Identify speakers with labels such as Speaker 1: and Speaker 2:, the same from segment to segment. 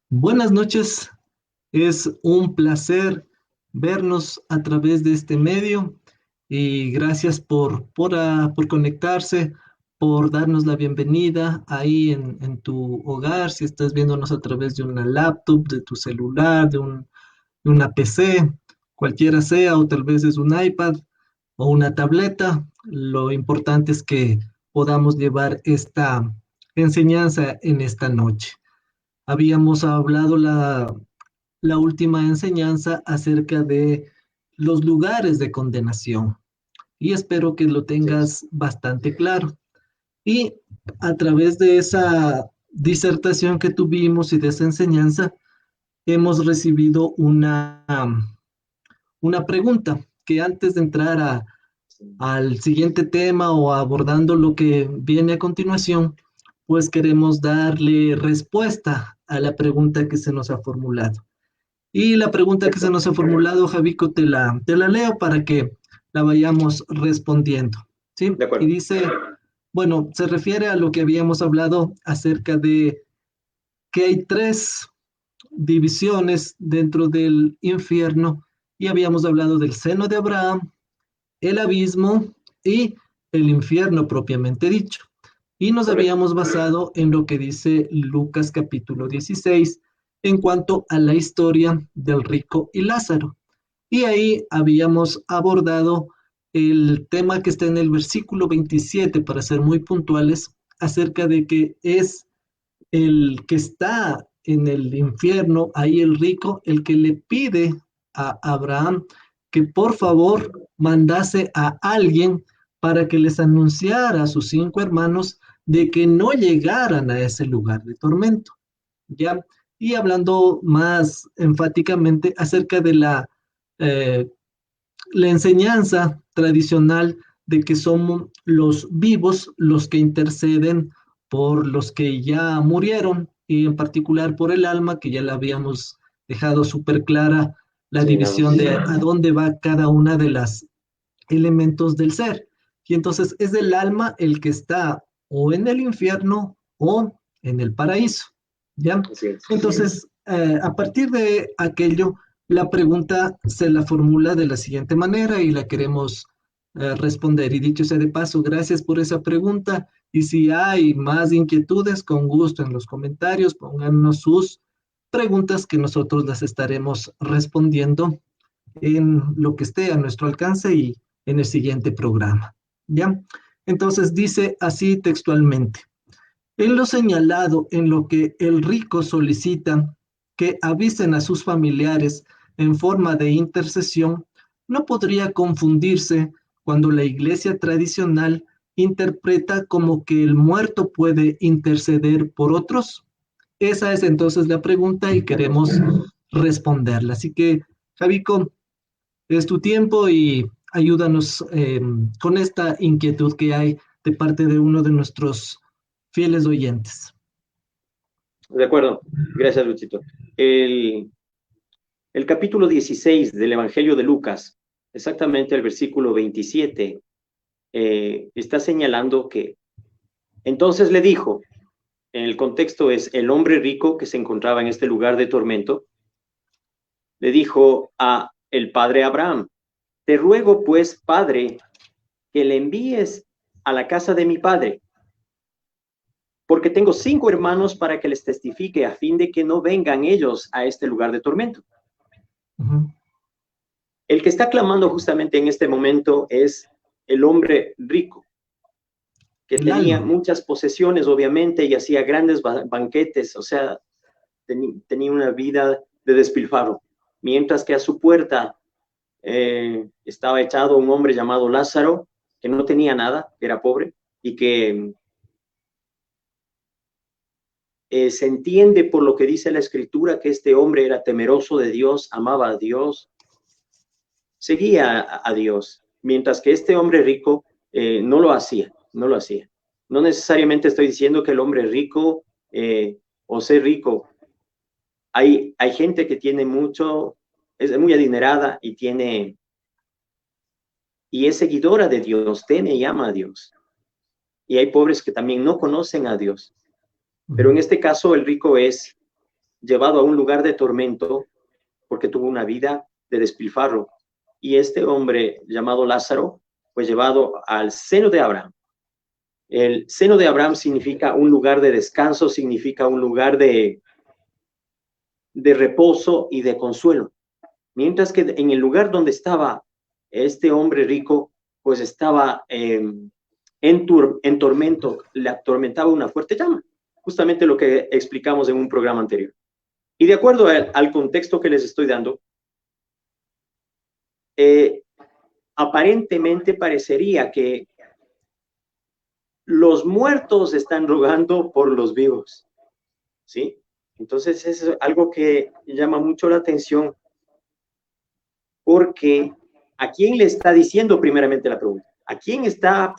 Speaker 1: Buenas noches, es un placer vernos a través de este medio y gracias por conectarse, por darnos la bienvenida ahí en tu hogar, si estás viéndonos a través de una laptop, de tu celular, de una PC, cualquiera sea, o tal vez es un iPad o una tableta. Lo importante es que podamos llevar esta enseñanza en esta noche. Habíamos hablado la última enseñanza acerca de los lugares de condenación y espero que lo
Speaker 2: Así es.
Speaker 1: tengas bastante claro. Y a través de esa disertación que tuvimos y de esa enseñanza, hemos recibido una pregunta que antes de entrar
Speaker 2: Sí.
Speaker 1: al siguiente tema o abordando lo que viene a continuación, pues queremos darle respuesta a la pregunta que se nos ha formulado. Y la pregunta que se
Speaker 2: Perfecto.
Speaker 1: nos ha formulado, Javico, te la leo para que la vayamos respondiendo, ¿sí?
Speaker 2: De
Speaker 1: Y
Speaker 2: acuerdo.
Speaker 1: dice, bueno, se refiere a lo que habíamos hablado acerca de que hay tres divisiones dentro del infierno y habíamos hablado del seno de Abraham, el abismo y el infierno propiamente dicho. Y nos
Speaker 2: Correcto.
Speaker 1: habíamos basado en lo que dice Lucas capítulo 16 en cuanto a la historia del rico y Lázaro. Y ahí habíamos abordado el tema que está en el versículo 27, para ser muy puntuales, acerca de que es el que está en el infierno, ahí el rico, el que le pide a Abraham que por favor mandase a alguien para que les anunciara a sus cinco hermanos de que no llegaran a ese lugar de tormento, ¿ya? Y hablando más enfáticamente acerca de eh, la enseñanza tradicional de que somos los vivos los que interceden por los que ya murieron y en particular por el alma, que ya la habíamos dejado súper clara la
Speaker 2: Sí, no,
Speaker 1: división de
Speaker 2: sí.
Speaker 1: a dónde va cada una de las elementos del ser. Y entonces es el alma el que está o en el infierno o en el paraíso, ¿ya?
Speaker 2: Así es.
Speaker 1: Entonces, a partir de aquello, la pregunta se la formula de la siguiente manera y la queremos responder. Y dicho sea de paso, gracias por esa pregunta. Y si hay más inquietudes, con gusto en los comentarios, pónganos sus preguntas que nosotros las estaremos respondiendo en lo que esté a nuestro alcance y en el siguiente programa. ¿Ya? Entonces dice así textualmente. En lo señalado en lo que el rico solicita que avisen a sus familiares en forma de intercesión, no podría confundirse cuando la iglesia tradicional interpreta como que el muerto puede interceder por otros. Esa es entonces la pregunta y
Speaker 2: De acuerdo.
Speaker 1: queremos responderla. Así que, Javico, es tu tiempo y ayúdanos con esta inquietud que hay de parte de uno de nuestros fieles oyentes.
Speaker 2: De acuerdo. Gracias, Luchito. El, el capítulo 16 del Evangelio de Lucas, exactamente el versículo 27, está señalando que entonces le dijo, en el contexto es el hombre rico que se encontraba en este lugar de tormento, le dijo a el padre Abraham, te ruego pues, padre, que le envíes a la casa de mi padre, porque tengo 5 hermanos para que les testifique a fin de que no vengan ellos a este lugar de tormento.
Speaker 1: Uh -huh.
Speaker 2: El que está clamando justamente en este momento es el hombre rico, que
Speaker 1: El
Speaker 2: tenía
Speaker 1: alma.
Speaker 2: muchas posesiones, obviamente, y hacía grandes banquetes, o sea, tenía una vida de despilfarro, mientras que a su puerta estaba echado un hombre llamado Lázaro, que no tenía nada, que era pobre, y que se entiende por lo que dice la escritura que este hombre era temeroso de Dios, amaba a Dios, seguía a Dios, mientras que este hombre rico no lo hacía, no lo hacía. No necesariamente estoy diciendo que el hombre rico o ser rico, hay gente que tiene mucho, es muy adinerada y es seguidora de Dios, teme y ama a Dios. Y hay pobres que también no conocen a Dios.
Speaker 1: Uh
Speaker 2: Pero
Speaker 1: -huh.
Speaker 2: en este caso el rico es llevado a un lugar de tormento porque tuvo una vida de despilfarro. Y este hombre llamado Lázaro fue llevado al seno de Abraham. El seno de Abraham significa un lugar de descanso, significa un lugar de reposo y de consuelo. Mientras que en el lugar donde estaba este hombre rico, pues estaba en tormento, le atormentaba una fuerte llama. Justamente lo que explicamos en un programa anterior. Y de acuerdo al contexto que les estoy dando, aparentemente parecería que los muertos están rogando por los vivos, ¿sí? Entonces es algo que llama mucho la atención, porque ¿a quién le está diciendo primeramente la pregunta? ¿A quién está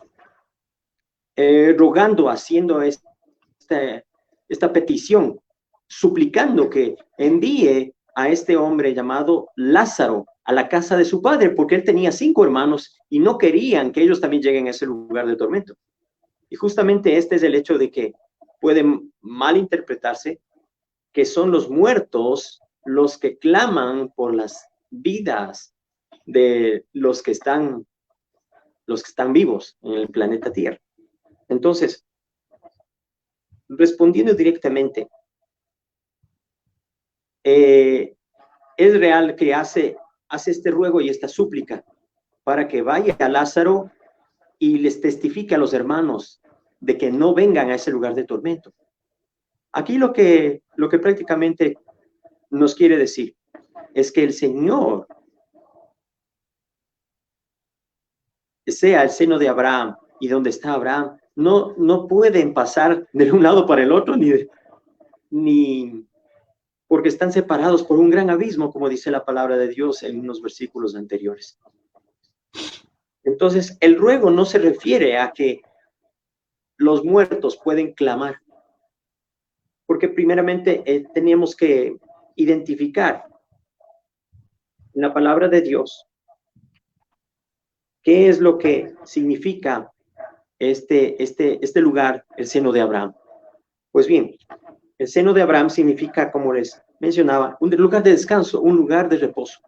Speaker 2: rogando, haciendo esta petición, suplicando que envíe a este hombre llamado Lázaro a la casa de su padre, porque él tenía 5 hermanos y no querían que ellos también lleguen a ese lugar de tormento? Y justamente este es el hecho de que puede malinterpretarse que son los muertos los que claman por las vidas de los que están vivos en el planeta Tierra. Entonces, respondiendo directamente, es real que hace este ruego y esta súplica para que vaya a Lázaro y les testifique a los hermanos de que no vengan a ese lugar de tormento. Aquí lo que prácticamente nos quiere decir es que el Señor, sea el seno de Abraham y donde está Abraham, no pueden pasar de un lado para el otro, ni porque están separados por un gran abismo, como dice la palabra de Dios en unos versículos anteriores. Entonces, el ruego no se refiere a que los muertos pueden clamar, porque primeramente teníamos que identificar en la palabra de Dios qué es lo que significa este lugar, el seno de Abraham. Pues bien, el seno de Abraham significa, como les mencionaba, un lugar de descanso, un lugar de reposo.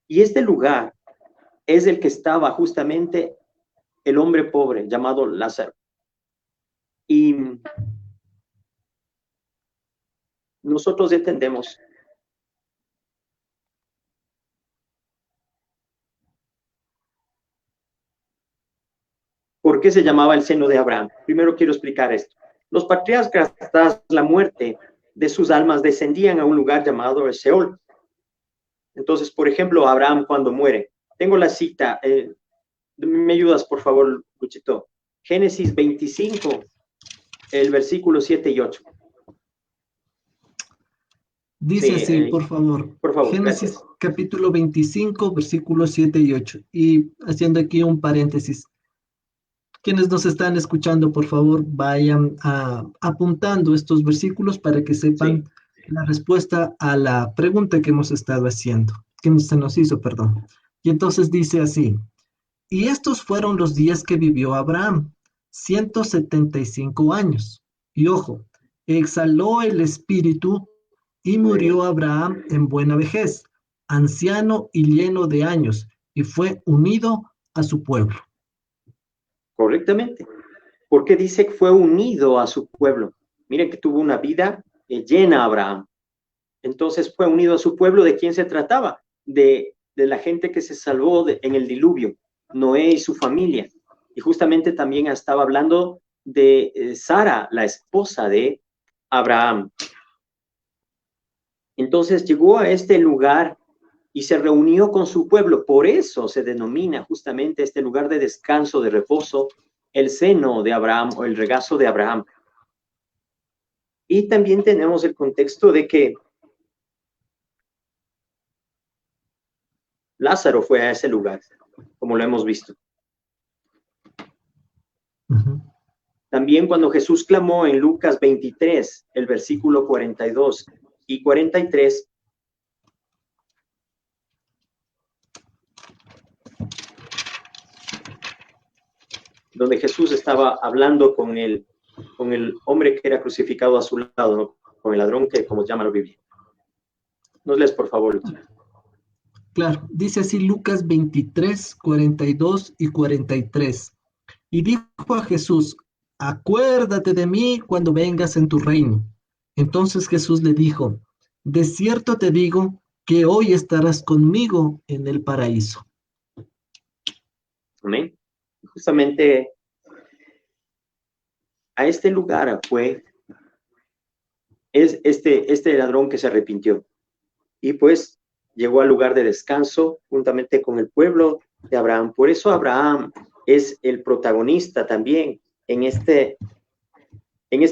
Speaker 2: Y este lugar es el que estaba justamente el hombre pobre llamado Lázaro. Y nosotros entendemos por qué se llamaba el seno de Abraham. Primero quiero explicar esto. Los patriarcas, tras la muerte de sus almas, descendían a un lugar llamado el Seol. Entonces, por ejemplo, Abraham cuando muere, tengo la cita, ¿me ayudas por favor, Luchito? Génesis 25, el versículo 7 y 8.
Speaker 1: Dice así, por favor, Génesis
Speaker 2: gracias.
Speaker 1: Capítulo 25, versículos 7 y 8. Y haciendo aquí un paréntesis, quienes nos están escuchando, por favor, vayan apuntando estos versículos para que sepan la respuesta a la pregunta que hemos estado haciendo, que se nos hizo, perdón. Y entonces dice así, y estos fueron los días que vivió Abraham, 175 años. Y ojo, exhaló el espíritu y murió Abraham en buena vejez, anciano y lleno de años, y fue unido a su pueblo.
Speaker 2: Correctamente. Porque dice que fue unido a su pueblo. Miren que tuvo una vida llena Abraham. Entonces fue unido a su pueblo. ¿De quién se trataba? De la gente que se salvó en el diluvio, Noé y su familia. Y justamente también estaba hablando de Sara, la esposa de Abraham. Entonces llegó a este lugar y se reunió con su pueblo. Por eso se denomina justamente este lugar de descanso, de reposo, el seno de Abraham o el regazo de Abraham. Y también tenemos el contexto de que Lázaro fue a ese lugar, como lo hemos visto. También cuando Jesús clamó en Lucas 23, el versículo 42 y 43, donde Jesús estaba hablando con el hombre que era crucificado a su lado, ¿no? Con el ladrón, que como llama la Biblia. Nos lees, por favor.
Speaker 1: Claro, dice así Lucas 23, 42 y 43. Y dijo a Jesús, acuérdate de mí cuando vengas en tu reino. Entonces Jesús le dijo, de cierto te digo que hoy estarás conmigo en el paraíso.
Speaker 2: Amén. Justamente a este lugar es este ladrón que se arrepintió. Y pues llegó al lugar de descanso juntamente con el pueblo de Abraham. Por eso Abraham es el protagonista también en esta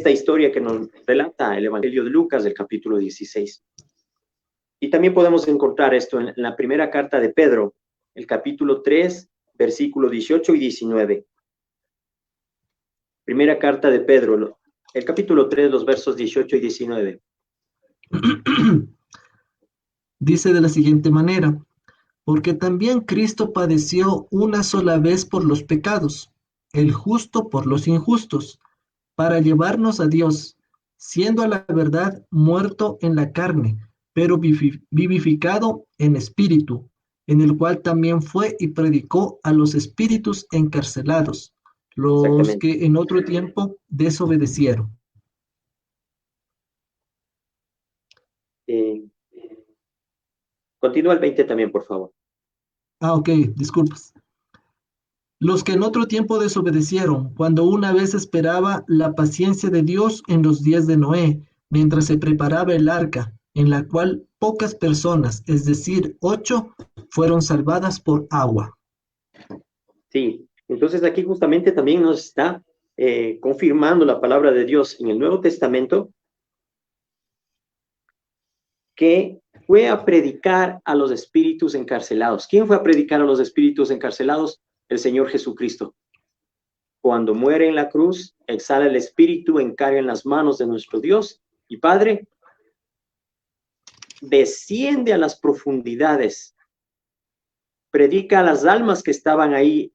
Speaker 2: historia que nos relata el Evangelio de Lucas del capítulo 16. Y también podemos encontrar esto en la primera carta de Pedro, el capítulo 3, versículos 18 y 19. Primera carta de Pedro, el capítulo 3, los versos 18 y 19.
Speaker 1: Dice de la siguiente manera, porque también Cristo padeció una sola vez por los pecados, el justo por los injustos, para llevarnos a Dios, siendo a la verdad muerto en la carne, pero vivificado en espíritu, en el cual también fue y predicó a los espíritus encarcelados, los
Speaker 2: Exactamente.
Speaker 1: que en otro tiempo desobedecieron.
Speaker 2: Eh, Continúa el 20 también, por favor.
Speaker 1: Ok, disculpas. Los que en otro tiempo desobedecieron, cuando una vez esperaba la paciencia de Dios en los días de Noé, mientras se preparaba el arca, en la cual pocas personas, es decir, 8, fueron salvadas por agua.
Speaker 2: Sí, entonces aquí justamente también nos está confirmando la palabra de Dios en el Nuevo Testamento que fue a predicar a los espíritus encarcelados. ¿Quién fue a predicar a los espíritus encarcelados? El Señor Jesucristo. Cuando muere en la cruz, exhala el espíritu, encarga en las manos de nuestro Dios y Padre, desciende a las profundidades, predica a las almas que estaban ahí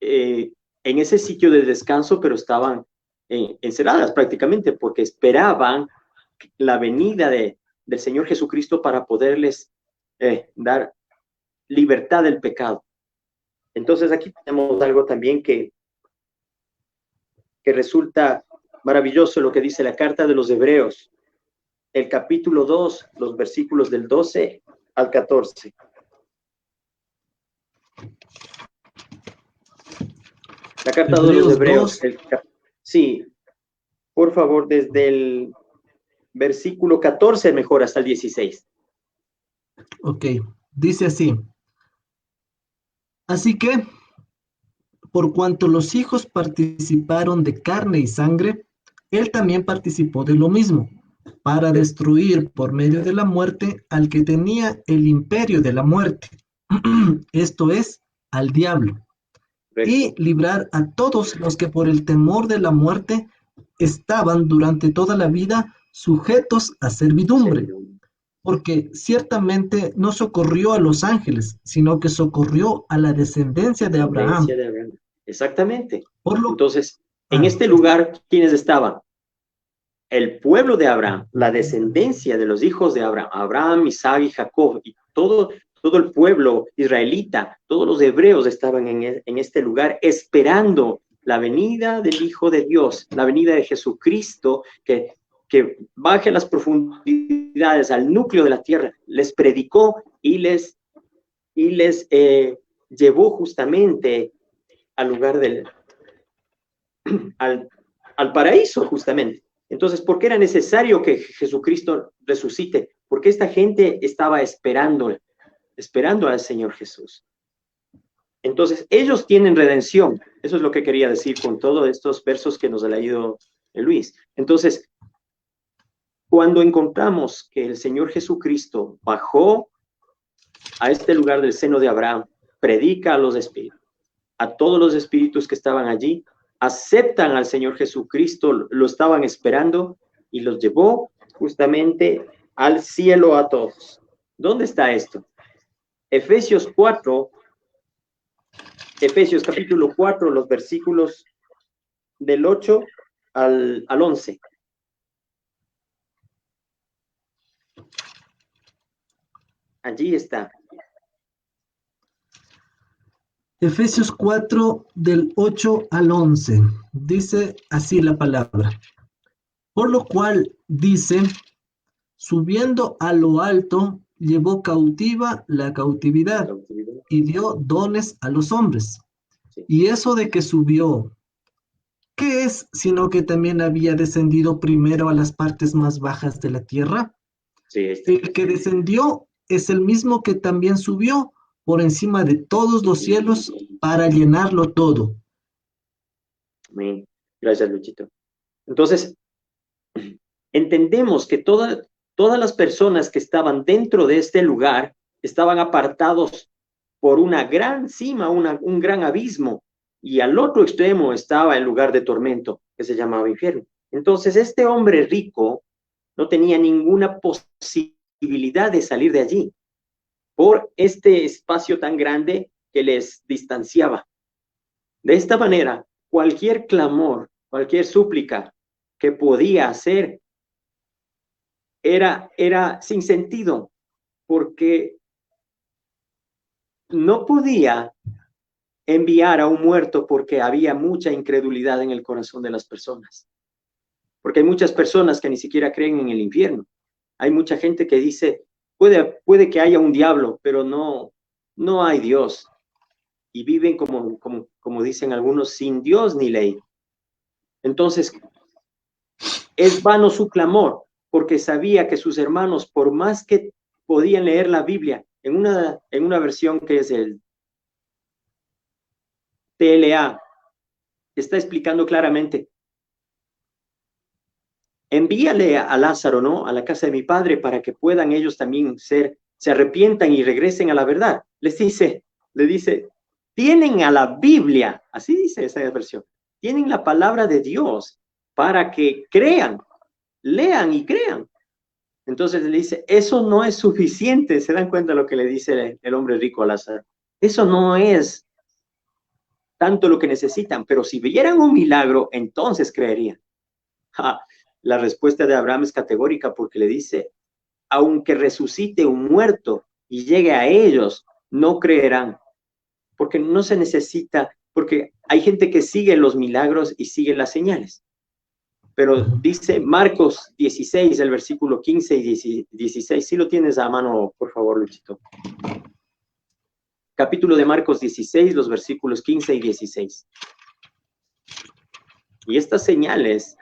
Speaker 2: en ese sitio de descanso, pero estaban encerradas prácticamente porque esperaban la venida del Señor Jesucristo para poderles dar libertad del pecado. Entonces aquí tenemos algo también que resulta maravilloso, lo que dice la carta de los Hebreos, el capítulo 2, los versículos del 12 al 14. La carta de los
Speaker 1: Hebreos
Speaker 2: Hebreos,
Speaker 1: 2,
Speaker 2: sí, por favor, desde el versículo 14 mejor hasta el 16.
Speaker 1: ok, dice así. Así que, por cuanto los hijos participaron de carne y sangre, él también participó de lo mismo, para destruir por medio de la muerte al que tenía el imperio de la muerte, esto es, al diablo, y
Speaker 2: Correcto.
Speaker 1: librar a todos los que por el temor de la muerte estaban durante toda la vida sujetos a servidumbre, porque ciertamente no socorrió a los ángeles, sino que socorrió a la descendencia de
Speaker 2: Descendencia
Speaker 1: Abraham.
Speaker 2: de Abraham. Exactamente.
Speaker 1: Por lo
Speaker 2: Entonces, en este lugar, ¿quiénes estaban? El pueblo de Abraham, la descendencia de los hijos de Abraham, Abraham, Isaac y Jacob, y todo el pueblo israelita, todos los hebreos estaban en este lugar esperando la venida del Hijo de Dios, la venida de Jesucristo, que baje a las profundidades, al núcleo de la tierra, les predicó y les llevó justamente al lugar al paraíso, justamente. Entonces, ¿por qué era necesario que Jesucristo resucite? Porque esta gente estaba esperando al Señor Jesús. Entonces, ellos tienen redención. Eso es lo que quería decir con todos estos versos que nos ha leído Luis. Entonces, cuando encontramos que el Señor Jesucristo bajó a este lugar del seno de Abraham, predica a los espíritus, a todos los espíritus que estaban allí, aceptan al Señor Jesucristo, lo estaban esperando y los llevó justamente al cielo a todos. ¿Dónde está esto? Efesios capítulo 4, los versículos del 8 al 11. Allí está.
Speaker 1: Efesios 4, del 8 al 11. Dice así la palabra. Por lo cual dice, subiendo a lo alto, llevó cautiva la
Speaker 2: La
Speaker 1: cautividad
Speaker 2: cautividad.
Speaker 1: y dio dones a los hombres.
Speaker 2: Sí,
Speaker 1: Y eso de que subió, ¿qué es sino que también había descendido primero a las partes más bajas de la tierra?
Speaker 2: sí, ahí está.
Speaker 1: El que descendió es el mismo que también subió por encima de todos los cielos para llenarlo todo.
Speaker 2: Amén. Gracias, Luchito. Entonces, entendemos que todas las personas que estaban dentro de este lugar estaban apartados por una gran cima, un gran abismo, y al otro extremo estaba el lugar de tormento que se llamaba infierno. Entonces, este hombre rico no tenía ninguna posibilidad de salir de allí por este espacio tan grande que les distanciaba. De esta manera, cualquier clamor, cualquier súplica que podía hacer era sin sentido, porque no podía enviar a un muerto porque había mucha incredulidad en el corazón de las personas. Porque hay muchas personas que ni siquiera creen en el infierno. Hay mucha gente que dice, puede que haya un diablo, pero no hay Dios. Y viven como dicen algunos, sin Dios ni ley. Entonces, es vano su clamor, porque sabía que sus hermanos, por más que podían leer la Biblia, en una versión que es el TLA, está explicando claramente, envíale a Lázaro, ¿no? A la casa de mi padre para que puedan ellos también se arrepientan y regresen a la verdad. Le dice, tienen a la Biblia, así dice esa versión, tienen la palabra de Dios para que crean, lean y crean. Entonces le dice, eso no es suficiente. ¿Se dan cuenta lo que le dice el hombre rico a Lázaro? Eso no es tanto lo que necesitan, pero si vieran un milagro, entonces creerían. La respuesta de Abraham es categórica porque le dice, aunque resucite un muerto y llegue a ellos, no creerán, porque no se necesita, porque hay gente que sigue los milagros y sigue las señales. Pero dice Marcos 16, el versículo 15 y 16, si lo tienes a mano, por favor, Luchito. Capítulo de Marcos 16, los versículos 15 y 16. Y estas señales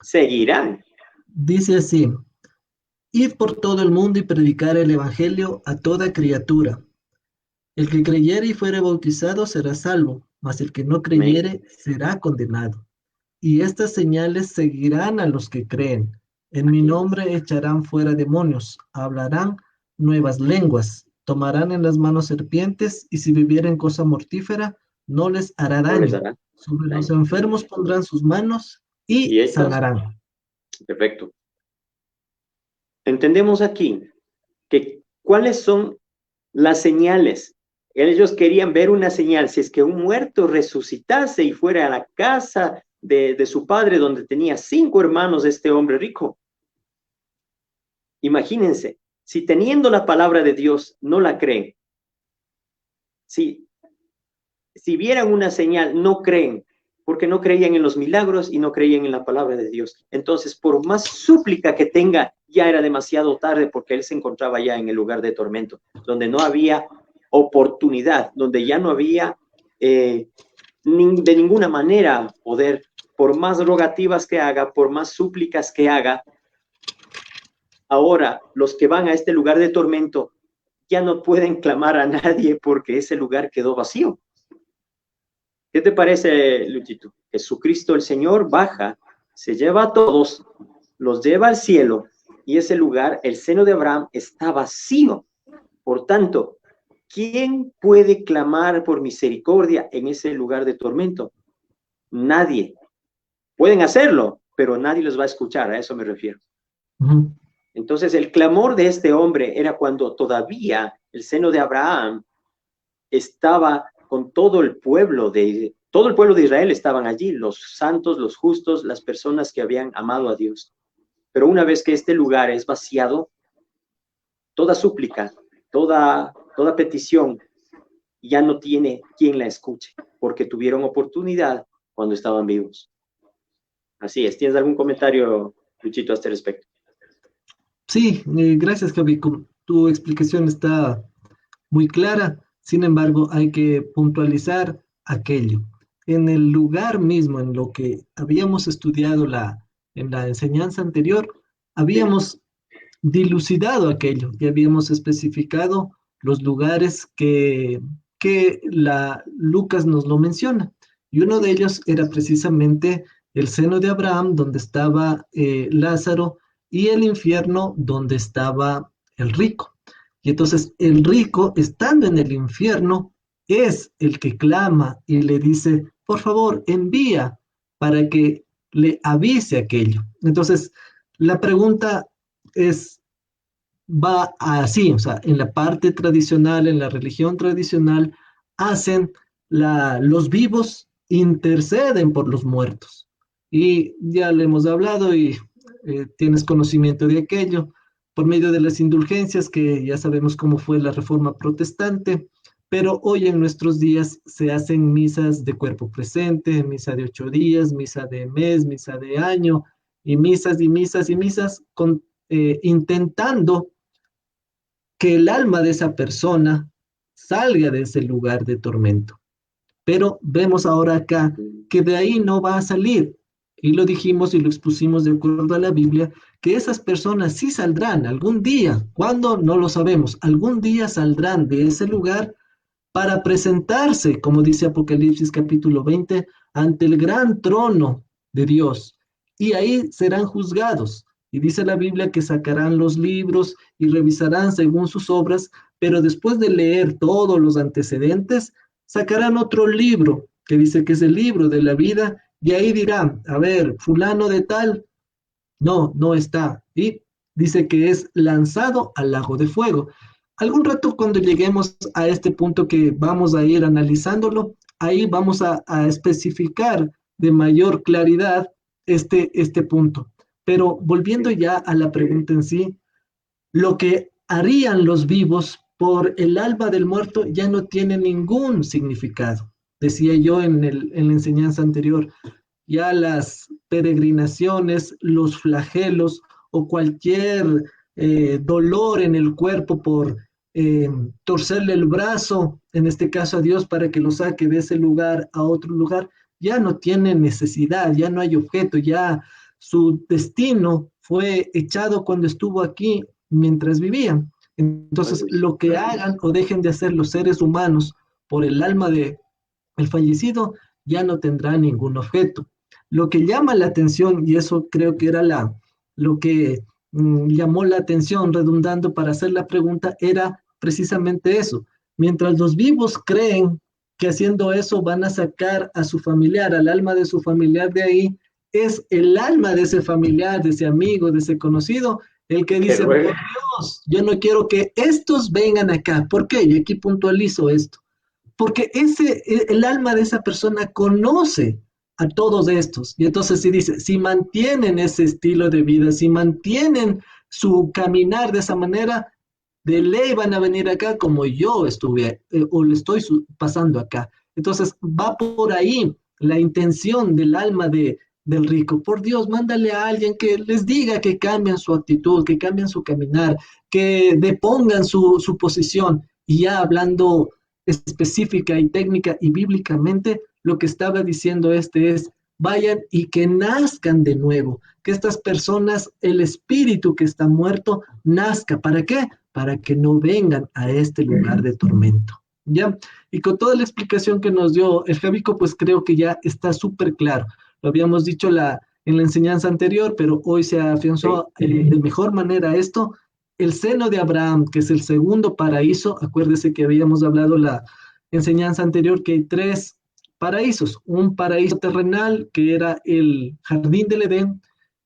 Speaker 2: seguirán.
Speaker 1: Dice así, id por todo el mundo y predicar el evangelio a toda criatura. El que creyere y fuere bautizado será salvo, mas el que no creyere será condenado. Y estas señales seguirán a los que creen. En mi nombre echarán fuera demonios, hablarán nuevas lenguas, tomarán en las manos serpientes, y si bebieren cosa mortífera, no les hará
Speaker 2: No les
Speaker 1: daño.
Speaker 2: hará
Speaker 1: Sobre los
Speaker 2: daño.
Speaker 1: enfermos pondrán sus manos
Speaker 2: Y
Speaker 1: y
Speaker 2: estos,
Speaker 1: sanarán.
Speaker 2: perfecto. Entendemos aquí que cuáles son las señales. Ellos querían ver una señal, si es que un muerto resucitase y fuera a la casa de su padre, donde tenía 5 hermanos este hombre rico. Imagínense, si teniendo la palabra de Dios no la creen, si vieran una señal, no creen, porque no creían en los milagros y no creían en la palabra de Dios. Entonces, por más súplica que tenga, ya era demasiado tarde porque él se encontraba ya en el lugar de tormento, donde no había oportunidad, donde ya no había de ninguna manera poder, por más rogativas que haga, por más súplicas que haga. Ahora, los que van a este lugar de tormento ya no pueden clamar a nadie porque ese lugar quedó vacío. ¿Qué te parece, Luchito? Jesucristo el Señor baja, se lleva a todos, los lleva al cielo, y ese lugar, el seno de Abraham, está vacío. Por tanto, ¿quién puede clamar por misericordia en ese lugar de tormento? Nadie. Pueden hacerlo, pero nadie los va a escuchar, a eso me refiero. Entonces, el clamor de este hombre era cuando todavía el seno de Abraham estaba con todo el pueblo de Israel estaban allí, los santos, los justos, las personas que habían amado a Dios. Pero una vez que este lugar es vaciado, toda súplica, toda petición, ya no tiene quien la escuche, porque tuvieron oportunidad cuando estaban vivos. Así es. ¿Tienes algún comentario, Luchito, a este respecto?
Speaker 1: Sí, gracias, Javi. Tu explicación está muy clara. Sin embargo, hay que puntualizar aquello. En el lugar mismo en lo que habíamos estudiado en la enseñanza anterior, habíamos dilucidado aquello y habíamos especificado los lugares que Lucas nos lo menciona. Y uno de ellos era precisamente el seno de Abraham, donde estaba Lázaro, y el infierno, donde estaba el rico. Y entonces el rico, estando en el infierno, es el que clama y le dice, por favor, envía para que le avise aquello. Entonces, la pregunta es, va así, o sea, en la parte tradicional, en la religión tradicional, hacen los vivos interceden por los muertos. Y ya le hemos hablado y tienes conocimiento de aquello, por medio de las indulgencias, que ya sabemos cómo fue la reforma protestante, pero hoy en nuestros días se hacen misas de cuerpo presente, misa de 8 días, misa de mes, misa de año, y misas y misas y misas, intentando que el alma de esa persona salga de ese lugar de tormento. Pero vemos ahora acá que de ahí no va a salir. Y lo dijimos y lo expusimos de acuerdo a la Biblia, que esas personas sí saldrán algún día. ¿Cuándo? No lo sabemos. Algún día saldrán de ese lugar para presentarse, como dice Apocalipsis capítulo 20, ante el gran trono de Dios. Y ahí serán juzgados. Y dice la Biblia que sacarán los libros y revisarán según sus obras, pero después de leer todos los antecedentes, sacarán otro libro que dice que es el libro de la vida, y ahí dirán, a ver, fulano de tal, no, no está. Y dice que es lanzado al lago de fuego. Algún rato cuando lleguemos a este punto que vamos a ir analizándolo, ahí vamos a especificar de mayor claridad este punto. Pero volviendo ya a la pregunta en sí, lo que harían los vivos por el alma del muerto ya no tiene ningún significado. Decía yo en la enseñanza anterior, ya las peregrinaciones, los flagelos o cualquier dolor en el cuerpo por torcerle el brazo, en este caso a Dios, para que lo saque de ese lugar a otro lugar, ya no tiene necesidad, ya no hay objeto, ya su destino fue echado cuando estuvo aquí mientras vivían. Entonces, lo que hagan o dejen de hacer los seres humanos por el alma de el fallecido ya no tendrá ningún objeto. Lo que llama la atención, y eso creo que era lo que llamó la atención, redundando para hacer la pregunta, era precisamente eso. Mientras los vivos creen que haciendo eso van a sacar a su familiar, al alma de su familiar de ahí, es el alma de ese familiar, de ese amigo, de ese conocido, el que dice, por Dios, yo no quiero que estos vengan acá. ¿Por qué? Y aquí puntualizo esto. Porque el alma de esa persona conoce a todos estos. Y entonces si dice, si mantienen ese estilo de vida, si mantienen su caminar de esa manera, de ley van a venir acá como yo estuve o le estoy pasando acá. Entonces va por ahí la intención del alma del rico. Por Dios, mándale a alguien que les diga que cambien su actitud, que cambien su caminar, que depongan su posición. Y ya hablando específica y técnica y bíblicamente, lo que estaba diciendo es, vayan y que nazcan de nuevo, que estas personas, el espíritu que está muerto, nazca. ¿Para qué? Para que no vengan a este lugar de tormento. ¿Ya? Y con toda la explicación que nos dio el Javico, pues creo que ya está súper claro. Lo habíamos dicho en la enseñanza anterior, pero hoy se afianzó de mejor manera esto. El seno de Abraham, que es el segundo paraíso, acuérdese que habíamos hablado la enseñanza anterior que hay 3 paraísos, un paraíso terrenal que era el jardín del Edén,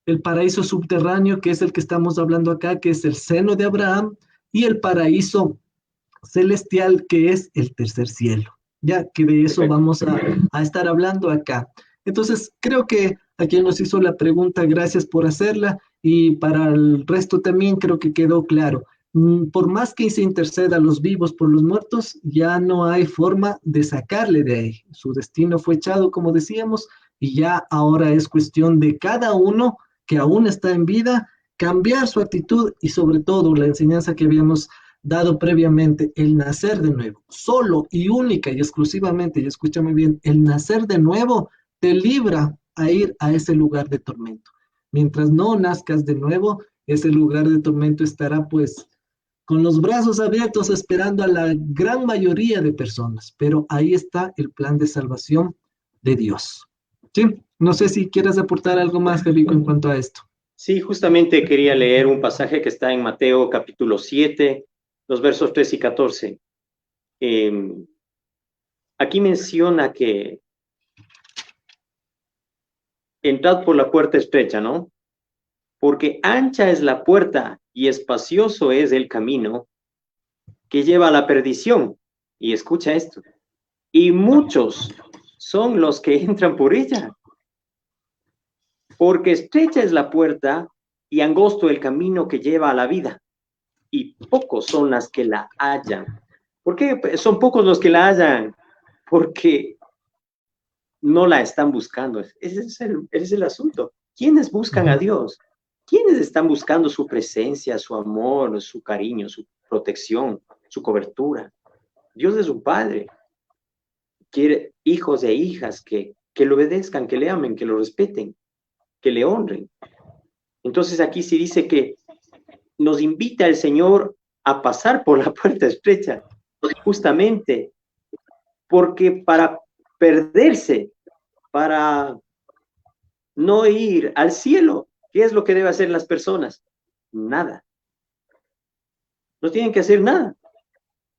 Speaker 1: el paraíso subterráneo que es el que estamos hablando acá, que es el seno de Abraham, y el paraíso celestial que es el tercer cielo, ya que de eso vamos a estar hablando acá. Entonces, creo que a quien nos hizo la pregunta, gracias por hacerla, y para el resto también creo que quedó claro. Por más que se interceda a los vivos por los muertos, ya no hay forma de sacarle de ahí. Su destino fue echado, como decíamos, y ya ahora es cuestión de cada uno que aún está en vida, cambiar su actitud y sobre todo la enseñanza que habíamos dado previamente, el nacer de nuevo, solo y única y exclusivamente, y escúchame bien, el nacer de nuevo te libra a ir a ese lugar de tormento. Mientras no nazcas de nuevo, ese lugar de tormento estará pues con los brazos abiertos esperando a la gran mayoría de personas, pero ahí está el plan de salvación de Dios. Sí, no sé si quieres aportar algo más, Javico, en cuanto a esto.
Speaker 2: Sí, justamente quería leer un pasaje que está en Mateo capítulo 7, los versos 3 y 14. Aquí menciona que entrad por la puerta estrecha, ¿no? Porque ancha es la puerta y espacioso es el camino que lleva a la perdición. Y escucha esto. Y muchos son los que entran por ella. Porque estrecha es la puerta y angosto el camino que lleva a la vida. Y pocos son las que la hallan. ¿Por qué son pocos los que la hallan? Porque no la están buscando. Ese es el asunto. ¿Quiénes buscan a Dios? ¿Quiénes están buscando su presencia, su amor, su cariño, su protección, su cobertura? Dios es un padre. Quiere hijos e hijas que le obedezcan, que le amen, que lo respeten, que le honren. Entonces aquí sí dice que nos invita el Señor a pasar por la puerta estrecha, justamente porque para perderse, para no ir al cielo, ¿qué es lo que deben hacer las personas? Nada. No tienen que hacer nada.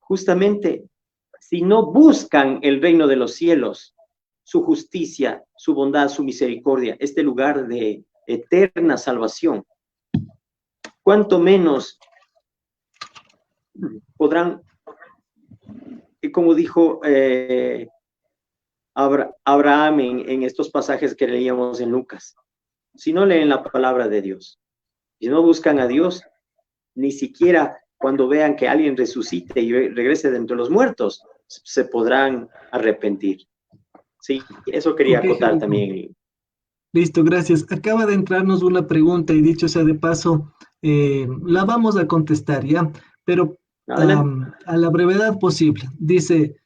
Speaker 2: Justamente, si no buscan el reino de los cielos, su justicia, su bondad, su misericordia, este lugar de eterna salvación, cuánto menos podrán, como dijo Abraham en estos pasajes que leíamos en Lucas, si no leen la palabra de Dios, si no buscan a Dios, ni siquiera cuando vean que alguien resucite y regrese de entre los muertos, se podrán arrepentir. Sí, eso quería acotar también.
Speaker 1: Listo, gracias. Acaba de entrarnos una pregunta y dicho sea de paso, la vamos a contestar ya, pero a la brevedad posible. Dice,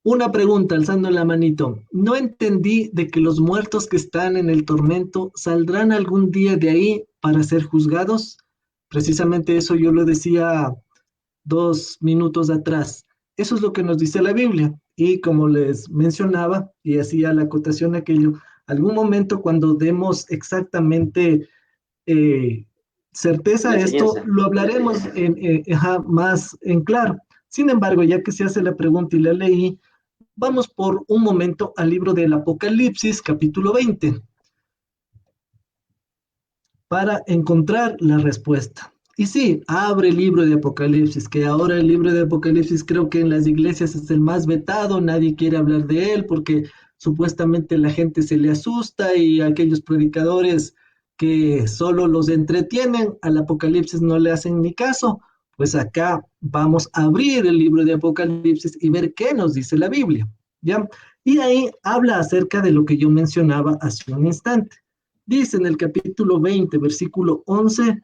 Speaker 1: una pregunta, alzando la manito. No entendí de que los muertos que están en el tormento saldrán algún día de ahí para ser juzgados. Precisamente eso yo lo decía 2 minutos atrás. Eso es lo que nos dice la Biblia. Y como les mencionaba y hacía la acotación aquello, algún momento cuando demos exactamente certeza a esto, lo hablaremos más en claro. Sin embargo, ya que se hace la pregunta y la leí, vamos por un momento al libro del Apocalipsis, capítulo 20, para encontrar la respuesta. Y sí, abre el libro de Apocalipsis, que ahora el libro de Apocalipsis creo que en las iglesias es el más vetado, nadie quiere hablar de él porque supuestamente la gente se le asusta y aquellos predicadores que solo los entretienen, al Apocalipsis no le hacen ni caso. Pues acá vamos a abrir el libro de Apocalipsis y ver qué nos dice la Biblia, ¿ya? Y ahí habla acerca de lo que yo mencionaba hace un instante. Dice en el capítulo 20, versículo 11,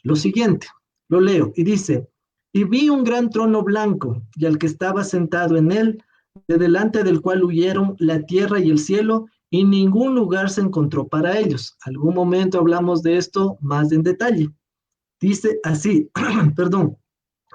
Speaker 1: lo siguiente, lo leo, y dice, y vi un gran trono blanco, y al que estaba sentado en él, de delante del cual huyeron la tierra y el cielo, y ningún lugar se encontró para ellos. Algún momento hablamos de esto más en detalle. Dice así, perdón,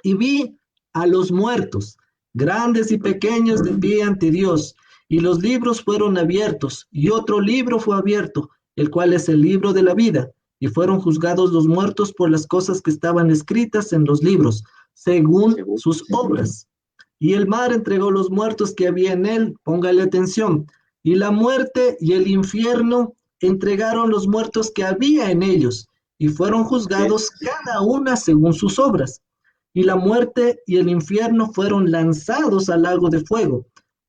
Speaker 1: y vi a los muertos, grandes y pequeños, de pie ante Dios, y los libros fueron abiertos, y otro libro fue abierto, el cual es el libro de la vida, y fueron juzgados los muertos por las cosas que estaban escritas en los libros, según sus obras. Y el mar entregó los muertos que había en él, póngale atención, y la muerte y el infierno entregaron los muertos que había en ellos, y fueron juzgados cada una según sus obras. Y la muerte y el infierno fueron lanzados al lago de fuego.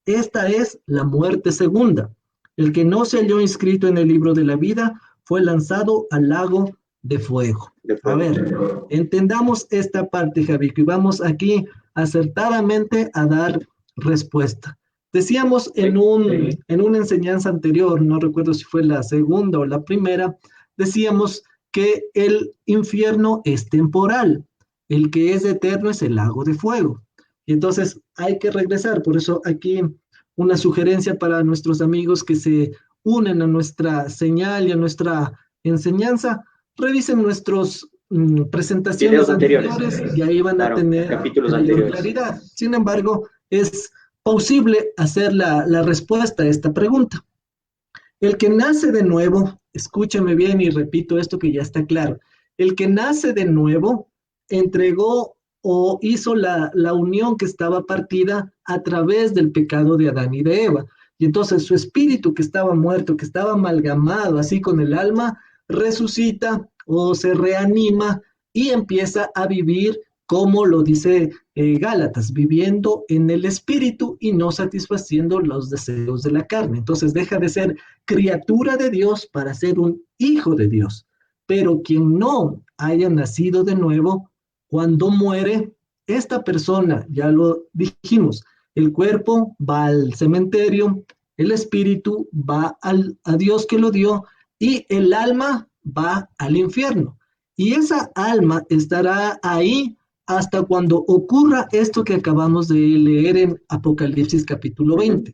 Speaker 1: Esta es la muerte segunda. El que no se halló inscrito en el libro de la vida fue lanzado al lago de fuego.
Speaker 2: De
Speaker 1: A
Speaker 2: fuego.
Speaker 1: ver, entendamos esta parte, Javico, y vamos aquí acertadamente a dar respuesta. Decíamos en una enseñanza anterior, no recuerdo si fue la segunda o la primera, decíamos que el infierno es temporal, el que es eterno es el lago de fuego. Y entonces hay que regresar, por eso aquí una sugerencia para nuestros amigos que se unen a nuestra señal y a nuestra enseñanza, revisen nuestros presentaciones
Speaker 2: Videos anteriores.
Speaker 1: anteriores y ahí van a
Speaker 2: Claro,
Speaker 1: tener
Speaker 2: capítulos
Speaker 1: mayor
Speaker 2: anteriores.
Speaker 1: claridad. Sin embargo, es posible hacer la respuesta a esta pregunta. El que nace de nuevo, escúchame bien y repito esto que ya está claro, el que nace de nuevo entregó o hizo la unión que estaba partida a través del pecado de Adán y de Eva. Y entonces su espíritu que estaba muerto, que estaba amalgamado así con el alma, resucita o se reanima y empieza a vivir como lo dice Gálatas, viviendo en el espíritu y no satisfaciendo los deseos de la carne. Entonces deja de ser criatura de Dios para ser un hijo de Dios. Pero quien no haya nacido de nuevo, cuando muere, esta persona, ya lo dijimos, el cuerpo va al cementerio, el espíritu va a Dios que lo dio y el alma va al infierno. Y esa alma estará ahí hasta cuando ocurra esto que acabamos de leer en Apocalipsis capítulo 20.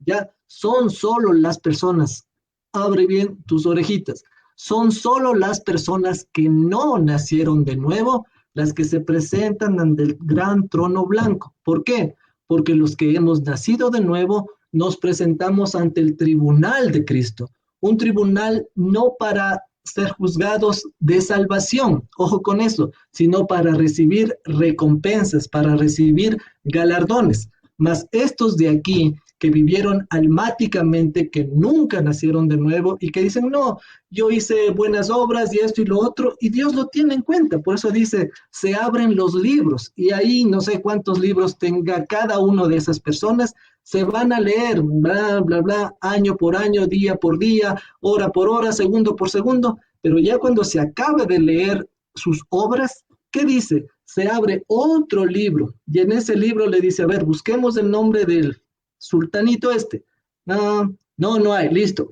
Speaker 1: Ya son solo las personas, abre bien tus orejitas, son solo las personas que no nacieron de nuevo las que se presentan ante el gran trono blanco. ¿Por qué? Porque los que hemos nacido de nuevo nos presentamos ante el tribunal de Cristo, un tribunal no para ser juzgados de salvación, ojo con eso, sino para recibir recompensas, para recibir galardones. Mas estos de aquí que vivieron almáticamente, que nunca nacieron de nuevo y que dicen, no, yo hice buenas obras y esto y lo otro, y Dios lo tiene en cuenta. Por eso dice, se abren los libros y ahí no sé cuántos libros tenga cada uno de esas personas, se van a leer, bla, bla, bla, año por año, día por día, hora por hora, segundo por segundo, pero ya cuando se acabe de leer sus obras, ¿qué dice? Se abre otro libro y en ese libro le dice, a ver, busquemos el nombre del sultanito este. No, no hay, listo.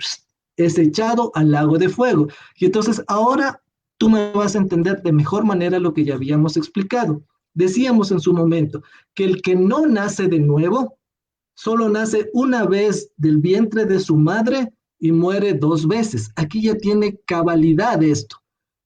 Speaker 1: Es echado al lago de fuego. Y entonces ahora tú me vas a entender de mejor manera lo que ya habíamos explicado. Decíamos en su momento que el que no nace de nuevo, solo nace una vez del vientre de su madre y muere dos veces. Aquí ya tiene cabalidad esto.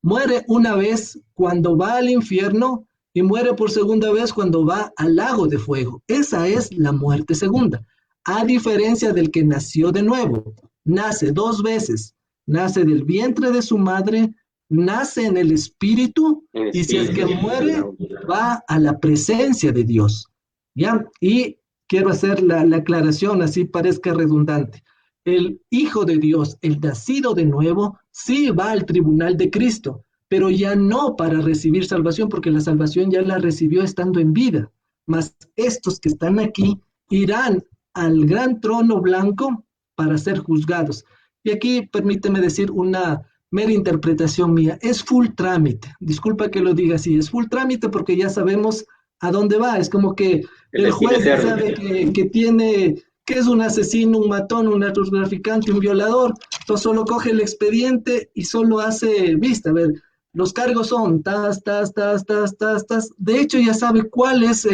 Speaker 1: Muere una vez cuando va al infierno y muere por segunda vez cuando va al lago de fuego. Esa es la muerte segunda. A diferencia del que nació de nuevo, nace dos veces, nace del vientre de su madre, nace en el espíritu y si es que muere, va a la presencia de Dios. ¿Ya? Y quiero hacer la aclaración, así parezca redundante. El Hijo de Dios, el nacido de nuevo, sí va al tribunal de Cristo, pero ya no para recibir salvación, porque la salvación ya la recibió estando en vida. Mas estos que están aquí irán al gran trono blanco para ser juzgados. Y aquí permíteme decir una mera interpretación mía. Es full trámite. Disculpa que lo diga así. Es full trámite porque ya sabemos a dónde va. Es como que el juez ya sabe que tiene, que es un asesino, un matón, un narcotraficante, un violador. Entonces solo coge el expediente y solo hace vista. A ver, los cargos son tas, tas, tas, tas, tas, tas. De hecho ya sabe cuál es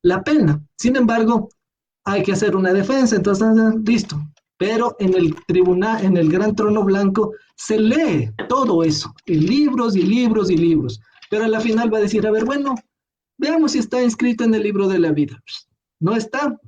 Speaker 1: la pena. Sin embargo, hay que hacer una defensa, entonces listo. Pero en el tribunal, en el gran trono blanco, se lee todo eso, en libros y libros y libros. Pero a la final va a decir, a ver, bueno, veamos si está inscrito en el libro de la vida. No está,